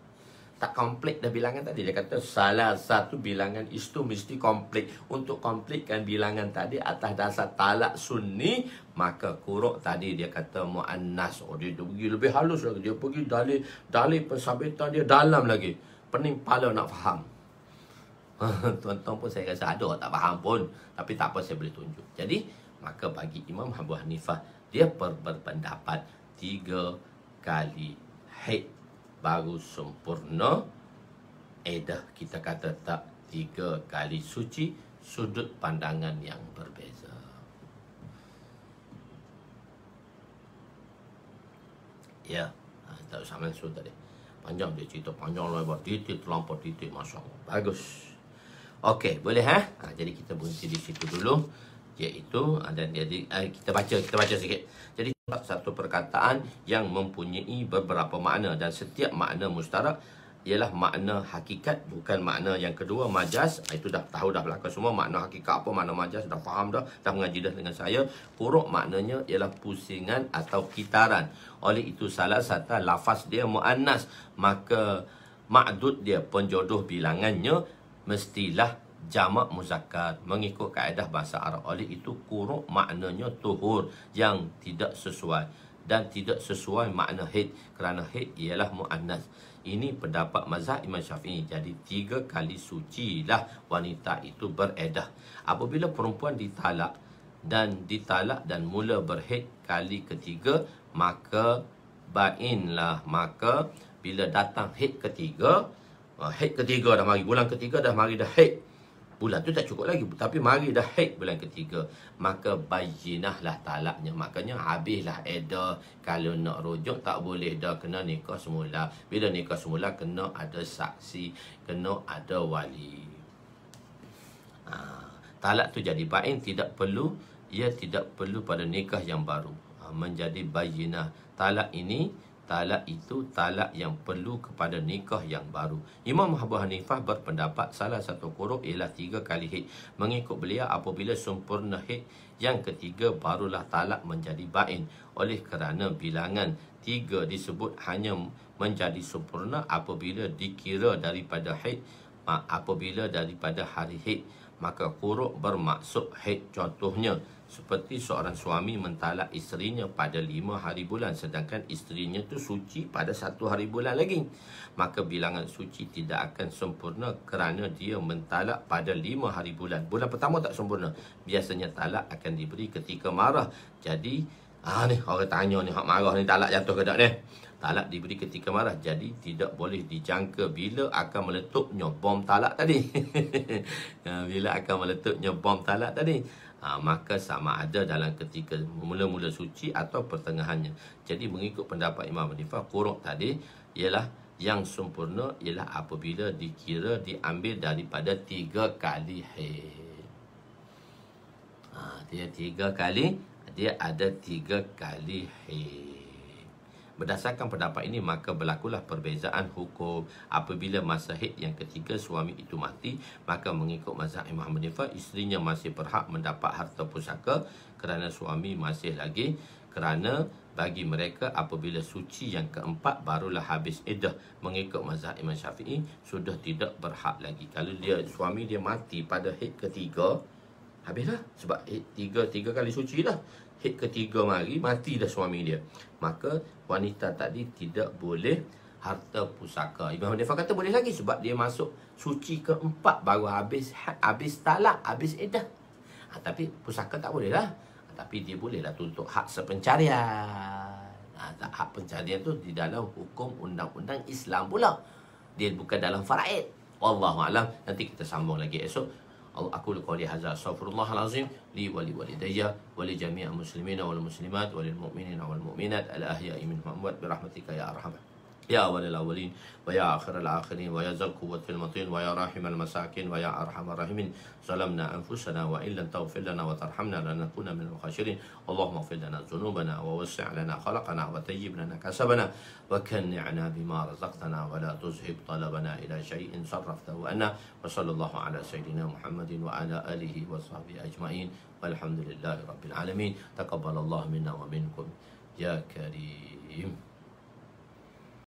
Tak komplit dah bilangan tadi. Dia kata salah satu bilangan itu mesti komplit. Untuk komplitkan bilangan tadi atas dasar talak sunni, maka kuruk tadi dia kata mu'annas. Oh, dia pergi lebih halus lagi. Dia pergi dalil pensabitan dia dalam lagi. Pening pala nak faham. Tuan-tuan pun saya rasa ada tak faham pun. Tapi tak apa, saya boleh tunjuk. Jadi, maka bagi Imam Abu Hanifah, dia berpendapat 3 kali haid baru sempurna edah. Kita kata tak 3 kali suci, sudut pandangan yang berbeza. Ya, tak usah langsung tadi. Panjang dia cerita, panjang lebar, titik terlampau titik, Masya Allah. Bagus. Okey, boleh jadi kita berhenti di situ dulu. Iaitu, dan jadi kita baca sikit. Jadi satu perkataan yang mempunyai beberapa makna, dan setiap makna mustarak ialah makna hakikat, bukan makna yang kedua majaz. Itu dah tahu dah belakang semua makna hakikat apa, makna majaz dah faham dah mengaji dah dengan saya. Quruk maknanya ialah pusingan atau kitaran. Oleh itu salah satu lafaz dia muannas, maka ma'dud dia penjodoh bilangannya mestilah jamak muzakkar mengikut kaedah bahasa Arab. Oleh itu quruk maknanya tuhur yang tidak sesuai, dan tidak sesuai makna haid, kerana haid ialah muannas. Ini pendapat mazhab Imam Syafi'i. Jadi 3 kali suci lah wanita itu beredah. Apabila perempuan ditalak dan mula berhaid kali ketiga, maka bainlah. Maka bila datang haid ketiga dah mari, bulan ketiga dah mari dah haid, bulan tu tak cukup lagi, tapi mari dah haid bulan ketiga, maka bayinahlah talaknya. Makanya habislah edah. Kalau nak rujuk tak boleh dah, kena nikah semula. Bila nikah semula kena ada saksi, kena ada wali. Talak tu jadi bain, tidak perlu pada nikah yang baru. Menjadi bayinah. Talak itu talak yang perlu kepada nikah yang baru. Imam Abu Hanifah berpendapat salah satu quruk ialah 3 kali haid. Mengikut beliau, apabila sempurna haid yang ketiga barulah talak menjadi bain. Oleh kerana bilangan 3 disebut hanya menjadi sempurna apabila dikira daripada haid, apabila daripada hari haid, maka quruk bermaksud haid. Contohnya, seperti seorang suami mentalak isterinya pada 5 hari bulan, sedangkan isterinya tu suci pada 1 hari bulan lagi, maka bilangan suci tidak akan sempurna kerana dia mentalak pada 5 hari bulan. Bulan pertama tak sempurna. Biasanya talak akan diberi ketika marah. Jadi ni orang tanya ni, hak marah ni talak jatuh ke tak ni? Talak diberi ketika marah. Jadi tidak boleh dijangka bila akan meletupnya bom talak tadi. Bila akan meletupnya bom talak tadi. Maka sama ada dalam ketika mula-mula suci atau pertengahannya. Jadi mengikut pendapat Imam Hanifah, quruk tadi ialah yang sempurna ialah apabila dikira diambil daripada 3 kali haid. Dia ada 3 kali haid. Berdasarkan pendapat ini, maka berlakulah perbezaan hukum. Apabila masa haid yang ketiga suami itu mati, maka mengikut mazhab Imam Hanifah, isterinya masih berhak mendapat harta pusaka kerana suami masih lagi. Kerana bagi mereka apabila suci yang keempat barulah habis iddah. Mengikut mazhab Imam Syafi'i, sudah tidak berhak lagi. Kalau suami dia mati pada haid ketiga, habislah. Sebab tiga kali suci dah. Haid ketiga mati dah suami dia, maka wanita tadi tidak boleh harta pusaka. Imam Hanifah kata boleh lagi, sebab dia masuk suci keempat baru habis talak, habis iddah. Tapi pusaka tak boleh lah. Tapi dia bolehlah tuntut hak sepencarian. Hak pencarian tu di dalam hukum undang-undang Islam pula. Dia bukan dalam faraid. Wallahu a'lam. Nanti kita sambung lagi esok. Aku qouli hadza astaghfirullahalazim li wa li walidayya wa li jami'il muslimina wal muslimat wa lil mu'minina wal mu'minat al ahya'i minhum wa birahmatika ya arhamar يا أول الأولين ويا آخر الآخرين ويا ذا القوة المتين ويا راحم المساكين ويا أرحم الراحمين ظلمنا أنفسنا وإن لم تغفر لنا وترحمنا لنكون من الخاسرين اللهم اغفر لنا ذنوبنا ووسع لنا خلقنا وطيب لنا كسبنا وكنعنا بما رزقتنا ولا تذهب طلبنا إلى شيء صرفته عنا وصلى الله على سيدنا محمد وعلى آله وصحبه أجمعين والحمد لله رب العالمين تقبل الله منا ومنكم يا كريم.